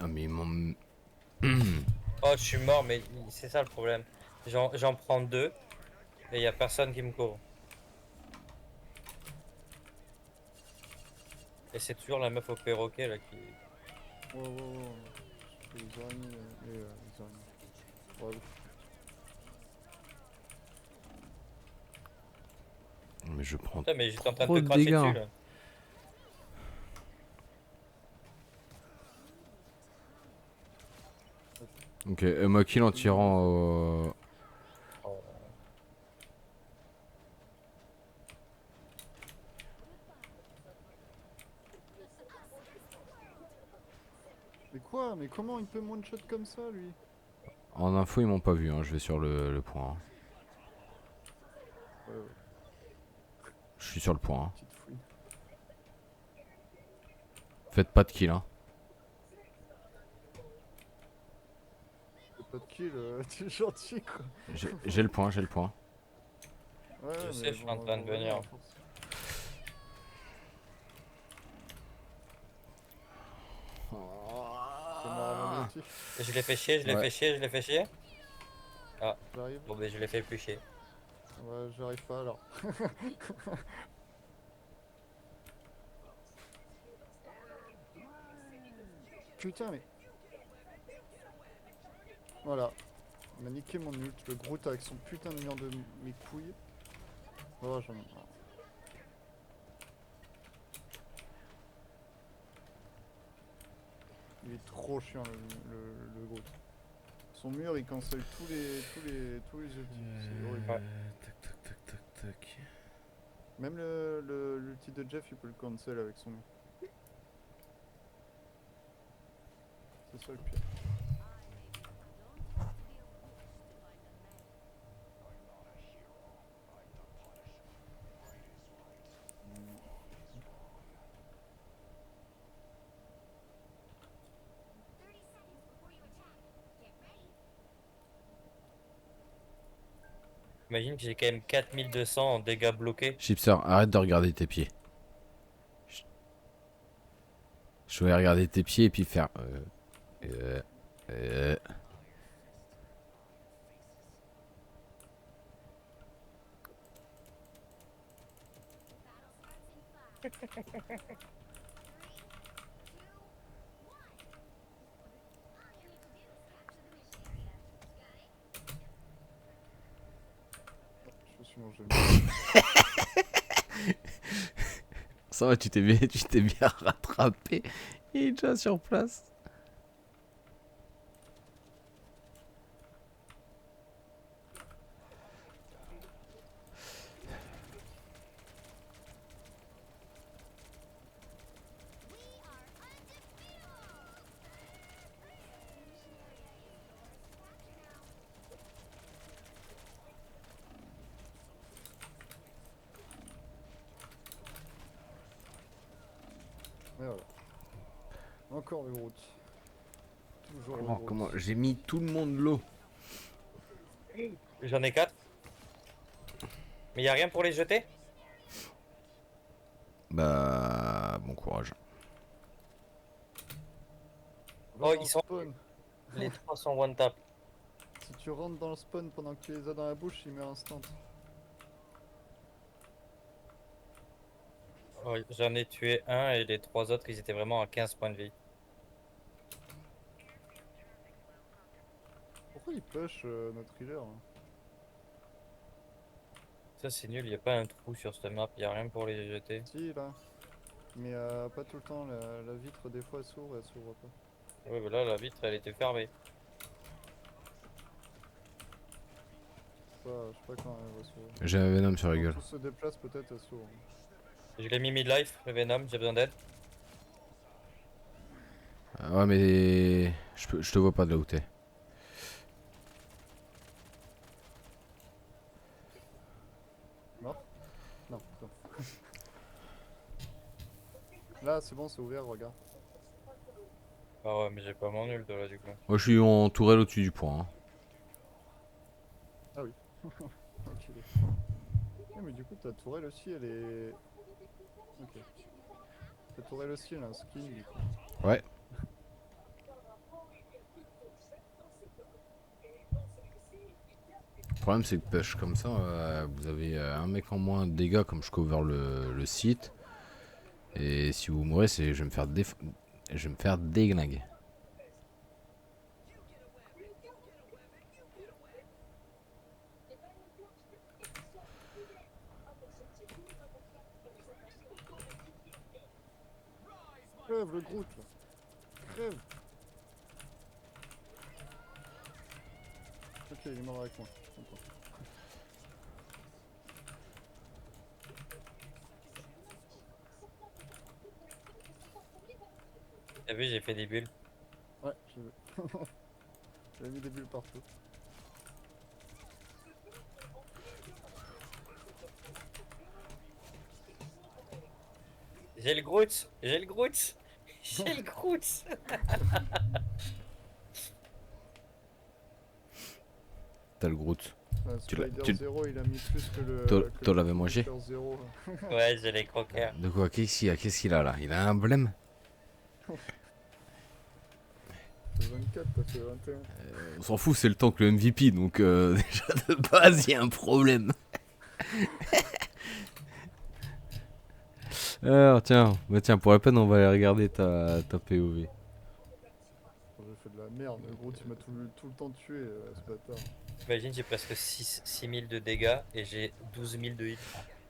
Ah mais ils m'ont... Oh, je suis mort, mais c'est ça le problème. J'en prends deux et y a personne qui me couvre. Et c'est toujours la meuf au perroquet là qui. Wow. Les araignées, les araignées. Ouais, Mais je prends Putain, mais j'étais en train de trop te de cracher dégâts. dessus là. Ok, m'a kill en tirant Oh. Mais quoi? Mais comment il peut me one shot comme ça lui? En info ils m'ont pas vu, hein. Je vais sur le point. Hein. Ouais, Je suis sur le point. Hein. petite fouine. Faites pas de kill. Hein. Fais pas de kill, tu es gentil quoi. J'ai le point, j'ai le point. Ouais, Je mais sais, je suis en train de on va venir. à force. C'est mort à mon ulti. Je l'ai fait chier, je l'ai Ouais. fait chier, je l'ai fait chier. J'arrive. Bon, ben je l'ai fait plus chier. Ouais, j'arrive pas alors. Putain, mais. Voilà. Il m'a niqué mon ult, le Groot avec son putain de mur de mes couilles. Oh, j'en ai marre. Il est trop chiant le Groot. Son mur il cancelle tous les ultis. C'est horrible. Ouais. Tac tac tac tac tac. Même l'ulti de Jeff il peut le cancel avec son mur. C'est ça le pire. Imagine que j'ai quand même 4200 en dégâts bloqués. Chipster, arrête de regarder tes pieds. Je vais regarder tes pieds et puis faire. Euh. Je me suis mangé le Ça va, tu t'es bien rattrapé. Il est déjà sur place. Et voilà. Encore le Groot. Toujours le Comment, Groot. comment j'ai mis tout le monde l'eau. J'en ai 4. Mais y a rien pour les jeter? Bah, bon courage. Va Oh, dans ils le sont- spawn. Les 3 sont one tap. Si tu rentres dans le spawn pendant que tu les as dans la bouche, il meurt instant. Oh, j'en ai tué un et les 3 autres ils étaient vraiment à 15 points de vie. Pourquoi il push notre healer hein? Ça c'est nul, y a pas un trou sur cette map, y a rien pour les jeter. Si là. Mais pas tout le temps, la vitre des fois elle s'ouvre pas. Ouais, bah là la vitre elle était fermée. Je sais pas quand elle va s'ouvrir. J'ai un Venom sur la Quand gueule. tout se déplace peut-être elle s'ouvre. Je l'ai mis mid-life, le Venom, j'ai besoin d'aide. Ah ouais, mais je te vois pas de là où t'es. Non. Non. Là c'est bon, c'est ouvert, regarde. Ah ouais, mais j'ai pas mon ult là du coup. Moi, je suis en tourelle au-dessus du point. Hein. Enculé. Ouais, mais du coup ta tourelle aussi elle est. Ok. Ta tourelle aussi elle a un skin du coup. Ouais. Le problème, c'est que push comme ça, vous avez un mec en moins de dégâts comme je cover le site. Et si vous mourrez, je vais me faire je vais me faire déglinguer. Crève le Groot là. Crève. Ok, il est mort avec moi. Je suis content. T'as vu, j'ai fait des bulles. Ouais, j'ai vu. J'avais mis des bulles partout. J'ai le Groot, j'ai le Groot, j'ai le Groot. T'as le Groot. Tu l'as- Spider tu- 0 il a mis plus que le. T'en l'avais mangé? 0. Ouais, j'ai les croqueurs. De quoi? Qu'est-ce qu'il a là? Il a un blême? T'as 24, t'as fait 21. On s'en fout, c'est le temps que le MVP, donc déjà de base, il y a un problème. Alors tiens, bah tiens, pour la peine, on va aller regarder ta POV. J'ai fait de la merde, gros, tu m'as tout le temps tué, ce bâtard. Imagine, j'ai presque 6000 de dégâts et j'ai 12 000 de hit.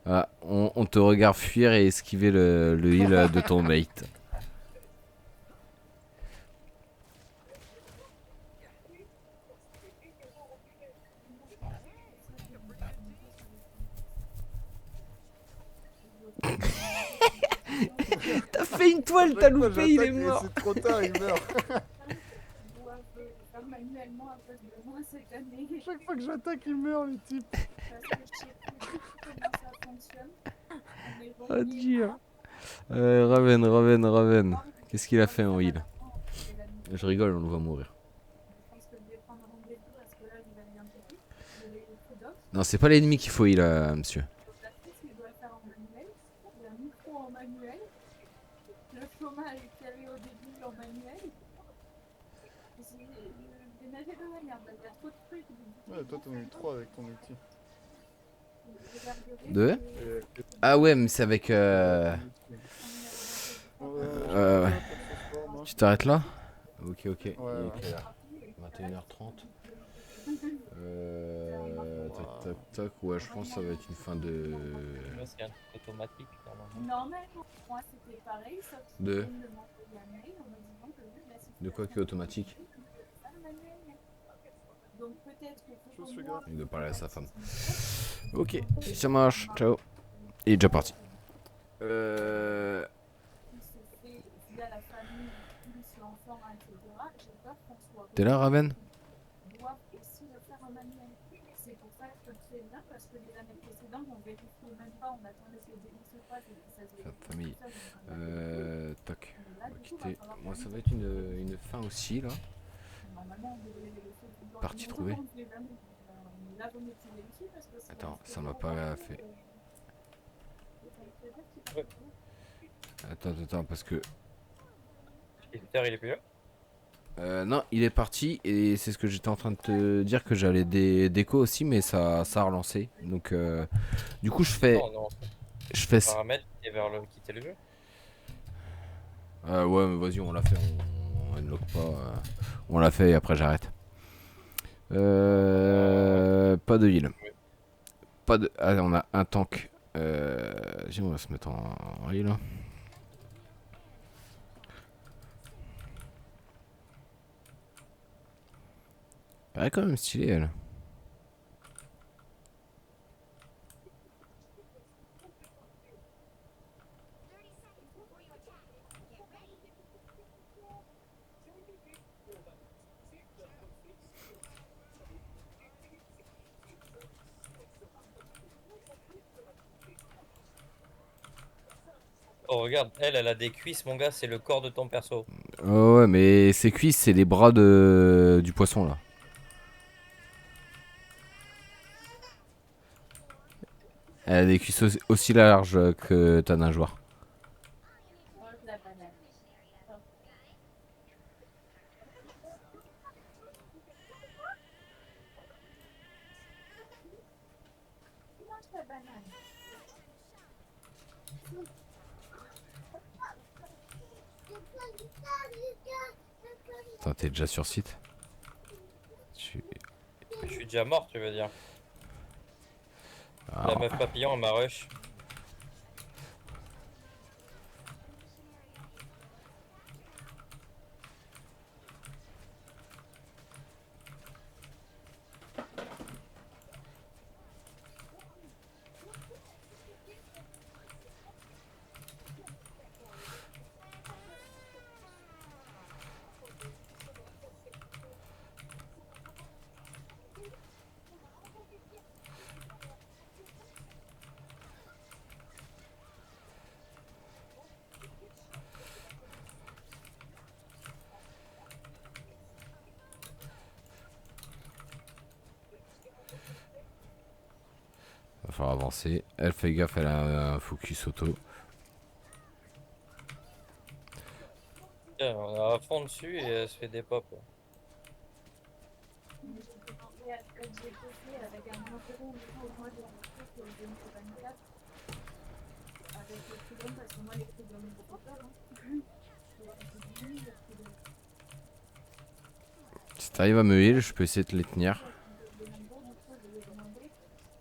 Ah, on te regarde fuir et esquiver le heal de ton mate. T'as fait une toile, t'as Chaque fois, loupé, il est j'attaque et mort. c'est trop tard, il meurt. Je dois faire manuellement à cause de moi cette année. Chaque fois que j'attaque, il meurt, les types. Parce que je sais plus comment ça fonctionne. On est Oh reliés. Dieu. Raven. Qu'est-ce qu'il a fait en heal? Je rigole, on le voit mourir. Je pense que je vais prendre rendez-vous parce que là, il va aller un peu vite. Il y a les Codox, Non, c'est pas l'ennemi qu'il faut heal, monsieur. la prise, il doit le faire en manuel. Le micro en manuel. Le chômage qu'il y avait au début en manuel. J'ai nagé de la merde. Il y a trop de trucs. Ouais, toi, t'en as eu 3 avec ton ulti. Deux? Et- Ah ouais, mais c'est avec... Ouais, Tu t'arrêtes là? Ok. Il est ouais. quelle heure? 21h30. Tac. Ouais, je pense que ça va être une fin de... Là, c'est un truc automatique, normalement. Normalement, moi c'était pareil, sauf que De- je viens de m'envoyer un mail en me disant que vu la situation De quoi qui est automatique? pas le manuel. Donc peut-être que Je pour suis moi, De parler à sa femme. Ok, ça marche, ciao. Il est déjà parti. il se fait via la famille, plus l'enfant, etc. J'ai peur qu'on soit. T'es là, Raven? Doivent aussi le faire en manuel. C'est pour ça que je te préviens, parce que les années précédentes, on vérifiait même pas, on attendait que les délits se passent et que ça se vérifie Famille. tout seul, donc on a- Tac. Mais là, On va du coup, quitter. va falloir Moi, qu'on ça va ait- être une fin aussi, là. Normalement, on devrait les laisser tout le temps. Partie Nous, trouvée. on les a mis. Là, vous mettez les outils parce que c'est- Attends, c'est ça m'a vraiment pas pas fait. Ça me fait dire qu'il faut- Attends, parce que... Peter, il est plus là? non, il est parti et c'est ce que j'étais en train de te dire que j'allais déco aussi, mais ça a relancé. Donc, du coup, je fais... Non, Je fais... paramètres et vers le quitter le jeu. Ouais, mais vas-y, on l'a fait. On unlock pas. On l'a fait et après j'arrête. Pas de heal. Pas de... Allez, on a un tank. Vas-y, on va se mettre en heal. Elle est quand même stylée, elle. Oh, regarde, elle a des cuisses, mon gars, c'est le corps de ton perso. Oh, ouais, mais ses cuisses, c'est les bras du poisson, là. Elle a des cuisses aussi larges que ta nageoire. Mange la banane. Mange la banane. Attends, t'es déjà sur site? Je suis déjà mort, tu veux dire. Ah, La meuf papillon, elle m'a rush. va falloir avancer. Elle fait gaffe, elle a un focus auto. Tiens, on est à fond dessus et elle se fait des pop. J'ai demandé à ce que j'ai posté avec un numéro au mois de que 2024. Avec le freedom, parce que moi, les freedom, ils ne pas peur. T'arrives à me heal, je peux essayer de les tenir. de Lambo, du coup, je lui ai demandé.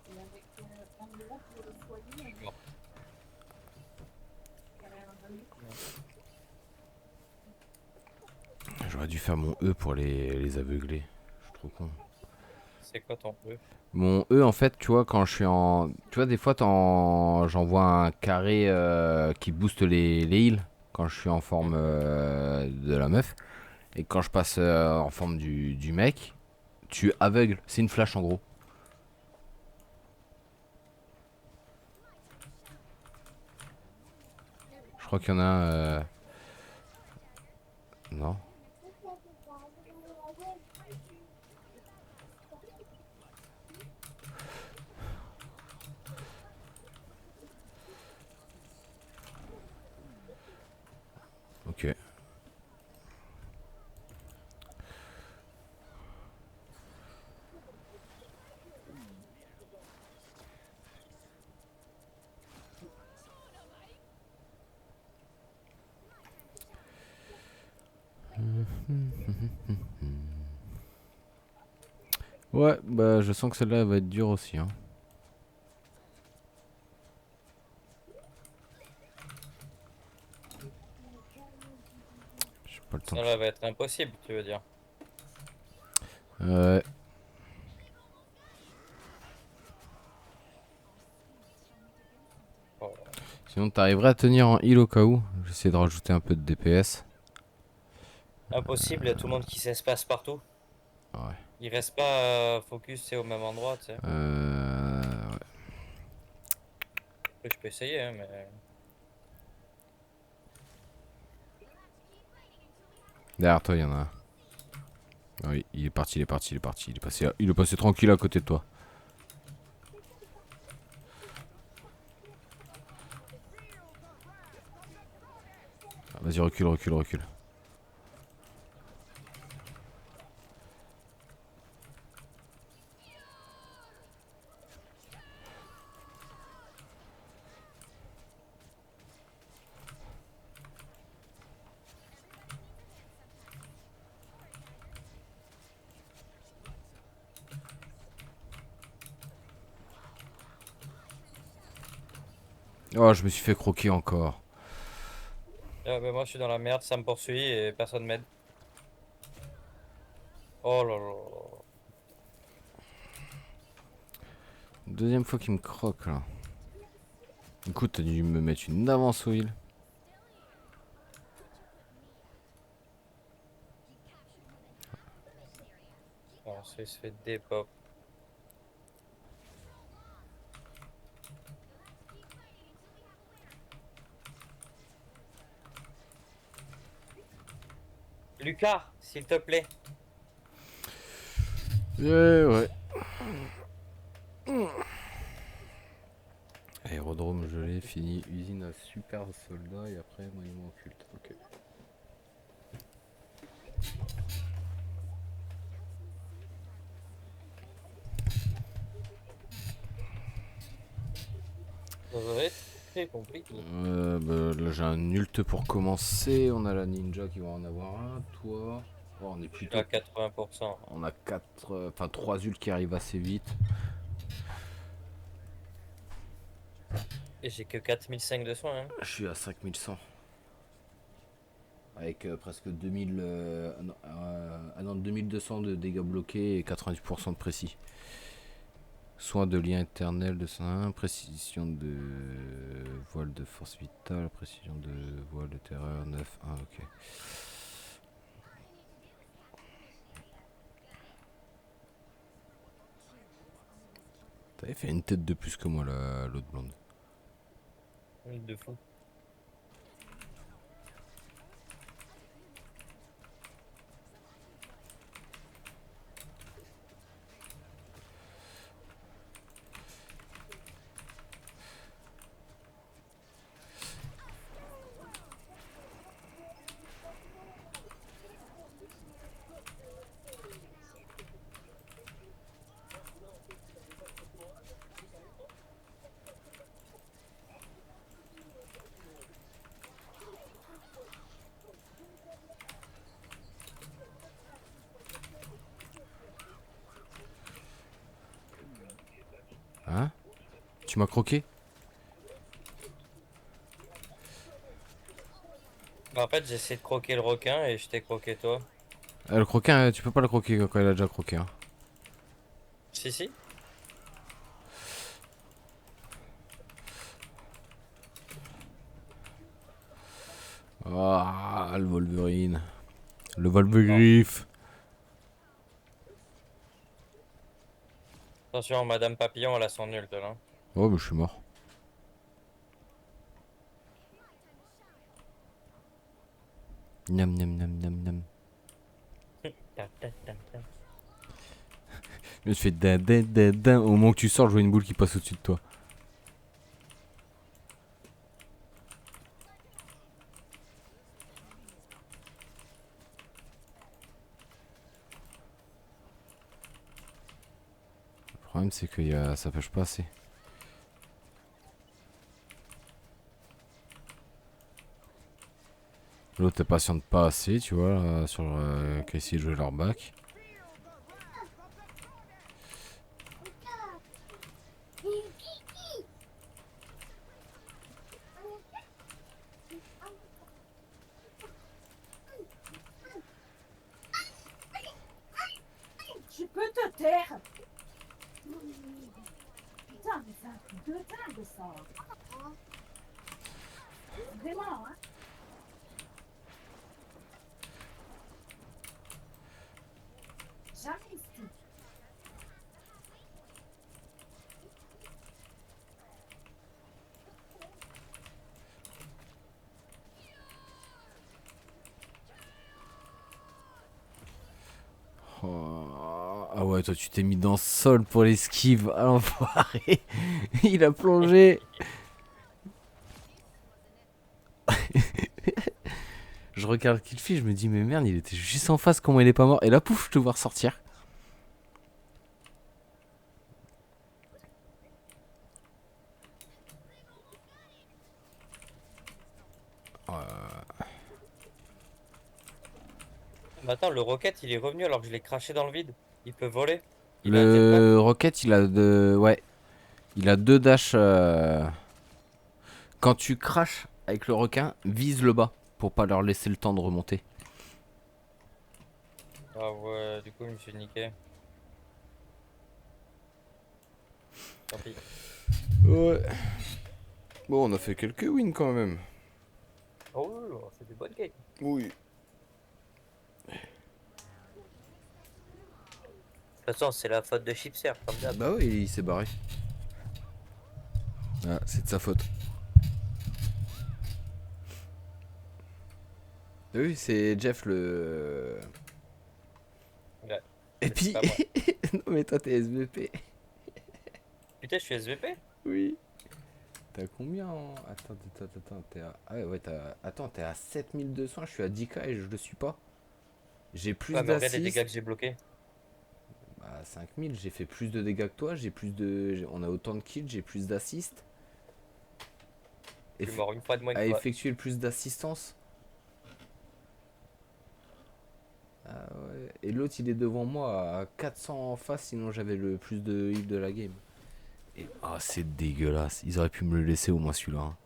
Et avec, en gros, pour le foyer, Je suis mort. il y avait un ami. J'aurais dû faire mon E pour les aveugler. Je suis trop con. C'est quoi ton E? Mon E, en fait, tu vois, quand je suis en. Tu vois, des fois, j'envoie un carré qui booste les heals quand je suis en forme de la meuf. Et quand je passe en forme du mec, tu aveugles. C'est une flash en gros. Je crois qu'il y en a un. Non. Ok. Ouais, bah je sens que celle-là elle va être dure aussi. Hein. J'ai pas le temps Ça de... là va être impossible, tu veux dire. Ouais. Oh, Sinon t'arriverais à tenir en heal au cas où. J'essaie de rajouter un peu de DPS. impossible, il y a tout le monde qui s'espace partout. Ouais. Il reste pas focus, c'est au même endroit, tu sais. Ouais. Après, je peux essayer, hein, mais. Derrière toi il y en a un. Ah oui, il est parti, il est parti, il est parti. Il est passé tranquille à côté de toi. Ah, vas-y, recule, recule, recule. Oh, je me suis fait croquer encore. Ah, bah, moi, je suis dans la merde, ça me poursuit et personne m'aide. Oh là là. Deuxième fois qu'il me croque là. Écoute, t'as dû me mettre une avance au heal. Alors, ça, il se fait des pop. Lucas, s'il te plaît. Ouais. Aérodrome gelé, fini. Usine à super soldat et après monument occulte. Ok. Ça va être très compliqué. Bah, là j'ai un ult pour commencer. On a la ninja qui va en avoir un. Toi. Oh, on est Je suis plutôt. à 80%. On a 4. Enfin 3 ults qui arrivent assez vite. Et j'ai que 4005 de soins. Hein. Je suis à 5100. Avec presque 2000. Non, 2200 de dégâts bloqués et 90% de précis. Soin de lien éternel de 101, précision de voile de force vitale, précision de voile de terreur 9-1, ok. T'avais fait une tête de plus que moi l'autre blonde. De fou. m'as croqué. Bah, en fait, j'ai essayé de croquer le requin et je t'ai croqué toi. Le croquin, tu peux pas le croquer quand il a déjà croqué. Hein. Si, si. Ah, le Wolverine. Le Wolverine. Attention, Madame Papillon, elle a son ult là. Oh, mais je suis mort. Nam nam nam nam nam. Je me fais din din din din. Au moment que tu sors, je vois une boule qui passe au-dessus de toi. Le problème, c'est que ça pêche pas assez. L'autre, elle patiente pas assez, tu vois, là, sur qui a essayé de jouer leur back. Tu peux te taire. Putain, mais c'est un truc de dingue ça. Vraiment, hein. Jamais ici. Oh, ah ouais, toi, tu t'es mis dans le sol pour l'esquive. Ah, l'enfoiré. Il a plongé. Je regarde qu'il fait, je me dis, mais merde, il était juste en face, comment il est pas mort? Et là, pouf, je te vois ressortir. Mais attends, le rocket il est revenu alors que je l'ai craché dans le vide. Il peut voler. Il a un jetpack. Le Rocket, il a de. Ouais. Il a 2 dash. Quand tu craches avec le requin, vise le bas pour pas leur laisser le temps de remonter. Ah ouais, du coup, je me suis niqué. Tant pis. Ouais. Bon, on a fait quelques wins quand même. Oh, on fait des bonnes games. Oui. De toute façon, c'est la faute de Chipser, comme d'hab. Bah ouais, il s'est barré. Ah, c'est de sa faute. Oui, c'est Jeff le. Ouais. Et Mais puis. c'est pas moi. Non, mais toi, t'es SVP. Putain, je suis SVP. Oui. T'as combien Attends, t'es à. Ah ouais, t'as. Attends, t'es à 7200, je suis à 10k et je le suis pas. J'ai plus Ouais, mais regarde les dégâts d'assist. que j'ai bloqués. Bah, 5000, j'ai fait plus de dégâts que toi, j'ai plus de. On a autant de kills, j'ai plus d'assist. Je suis mort une fois de moins À que toi. effectuer le plus d'assistance. Ah ouais. Et l'autre, il est devant moi à 400 en face, sinon j'avais le plus de heal de la game. Et ah, c'est dégueulasse. Ils auraient pu me le laisser au moins celui-là. Hein.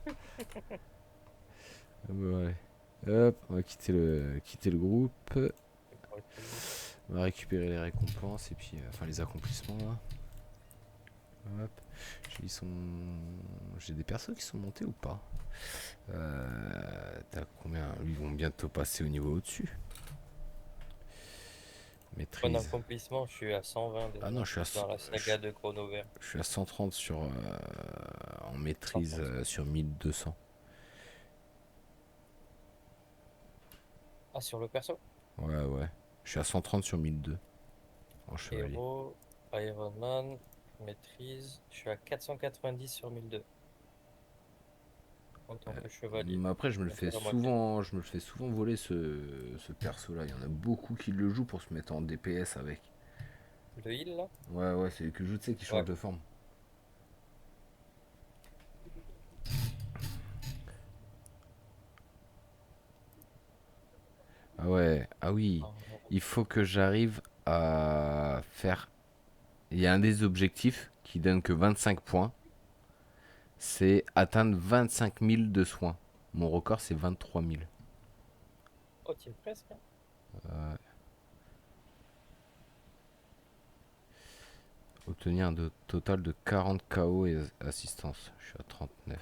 Ah bah ouais. Hop, on va quitter le groupe. On va récupérer les récompenses et puis enfin les accomplissements là. Hop. Ils sont. J'ai des persos qui sont montés ou pas? T'as combien? Ils vont bientôt passer au niveau au-dessus. Bon Maîtrise. accomplissement, je suis à 120 déjà. Ah non, je suis à Dans la saga de Chrono Vert. Je suis à 130 sur en maîtrise 130. sur 1200. Ah, sur le perso? Ouais, ouais. Je suis à 130 sur 1200 en chevalier. Héros, Iron Man, maîtrise. Je suis à 490 sur 1002. En tant que chevalier. Mais après, je me le Donc, fais c'est la moitié. souvent, je me le fais souvent voler ce perso-là. Il y en a beaucoup qui le jouent pour se mettre en DPS avec. Le heal là? Ouais, ouais, c'est que je sais qui change Ouais. de forme. Ah ouais, ah oui. Il faut que j'arrive à faire. Il y a un des objectifs qui donne que 25 points, c'est atteindre 25 000 de soins. Mon record, c'est 23 000. Oh, tu es presque. Hein. Obtenir un total de 40 KO et assistance. Je suis à 39.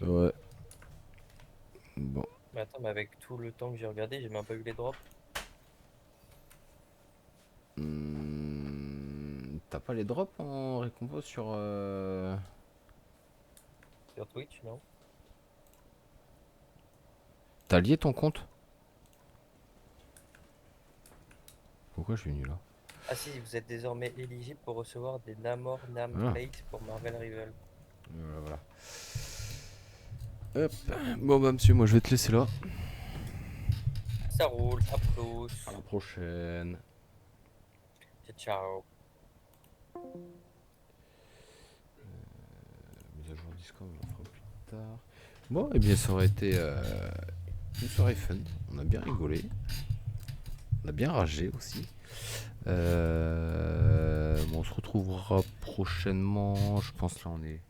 Ouais. Bon. Mais attends, mais avec tout le temps que j'ai regardé, j'ai même pas eu les drops. T'as pas les drops en récompense sur... Sur Twitch, non? T'as lié ton compte? Pourquoi je suis venu là? Ah si, vous êtes désormais éligible pour recevoir des Namor Ah. Nameplate pour Marvel Rival. Voilà. Hop. Bon bah monsieur, moi je vais te laisser là. Ça roule, à plus. À la prochaine. Ciao, ciao. Mise à jour Discord, on en fera plus tard. Bon, et bien ça aurait été une soirée fun. On a bien rigolé. On a bien ragé aussi. Bon, on se retrouvera prochainement. Je pense là on est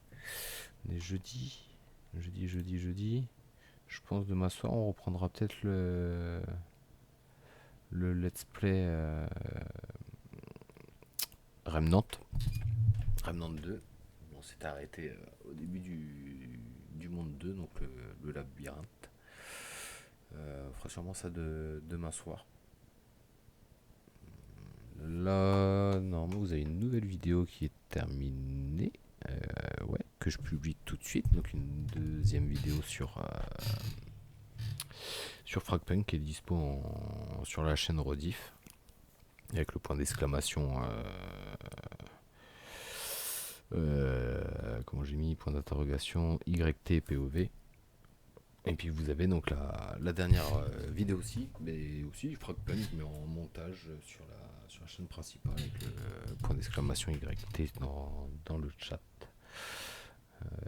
jeudi. Jeudi. Je pense demain soir on reprendra peut-être le let's play Remnant 2. On s'était arrêté au début du monde 2, donc le labyrinthe. On fera sûrement ça demain soir. Là, normalement, vous avez une nouvelle vidéo qui est terminée. Ouais, que je publie tout de suite. Donc, une deuxième vidéo sur Fragpunk qui est dispo sur la chaîne Rediff. Avec le point d'exclamation. Comment j'ai mis point d'interrogation YTPOV. Et puis vous avez donc la dernière vidéo aussi, mais aussi Frogpunk, mais en montage sur la chaîne principale avec le point d'exclamation YT dans le chat.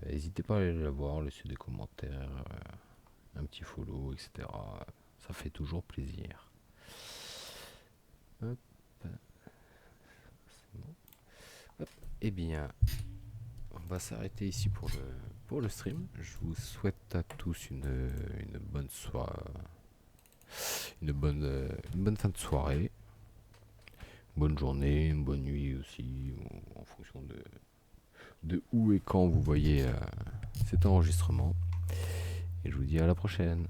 N'hésitez pas à aller la voir, laisser des commentaires, un petit follow, etc. Ça fait toujours plaisir. Hop. C'est bon. Hop. Eh bien, on va s'arrêter ici pour le stream. Je vous souhaite à tous une bonne soirée, une bonne fin de soirée, bonne journée, une bonne nuit aussi, en fonction de où et quand vous voyez cet enregistrement. Et je vous dis à la prochaine.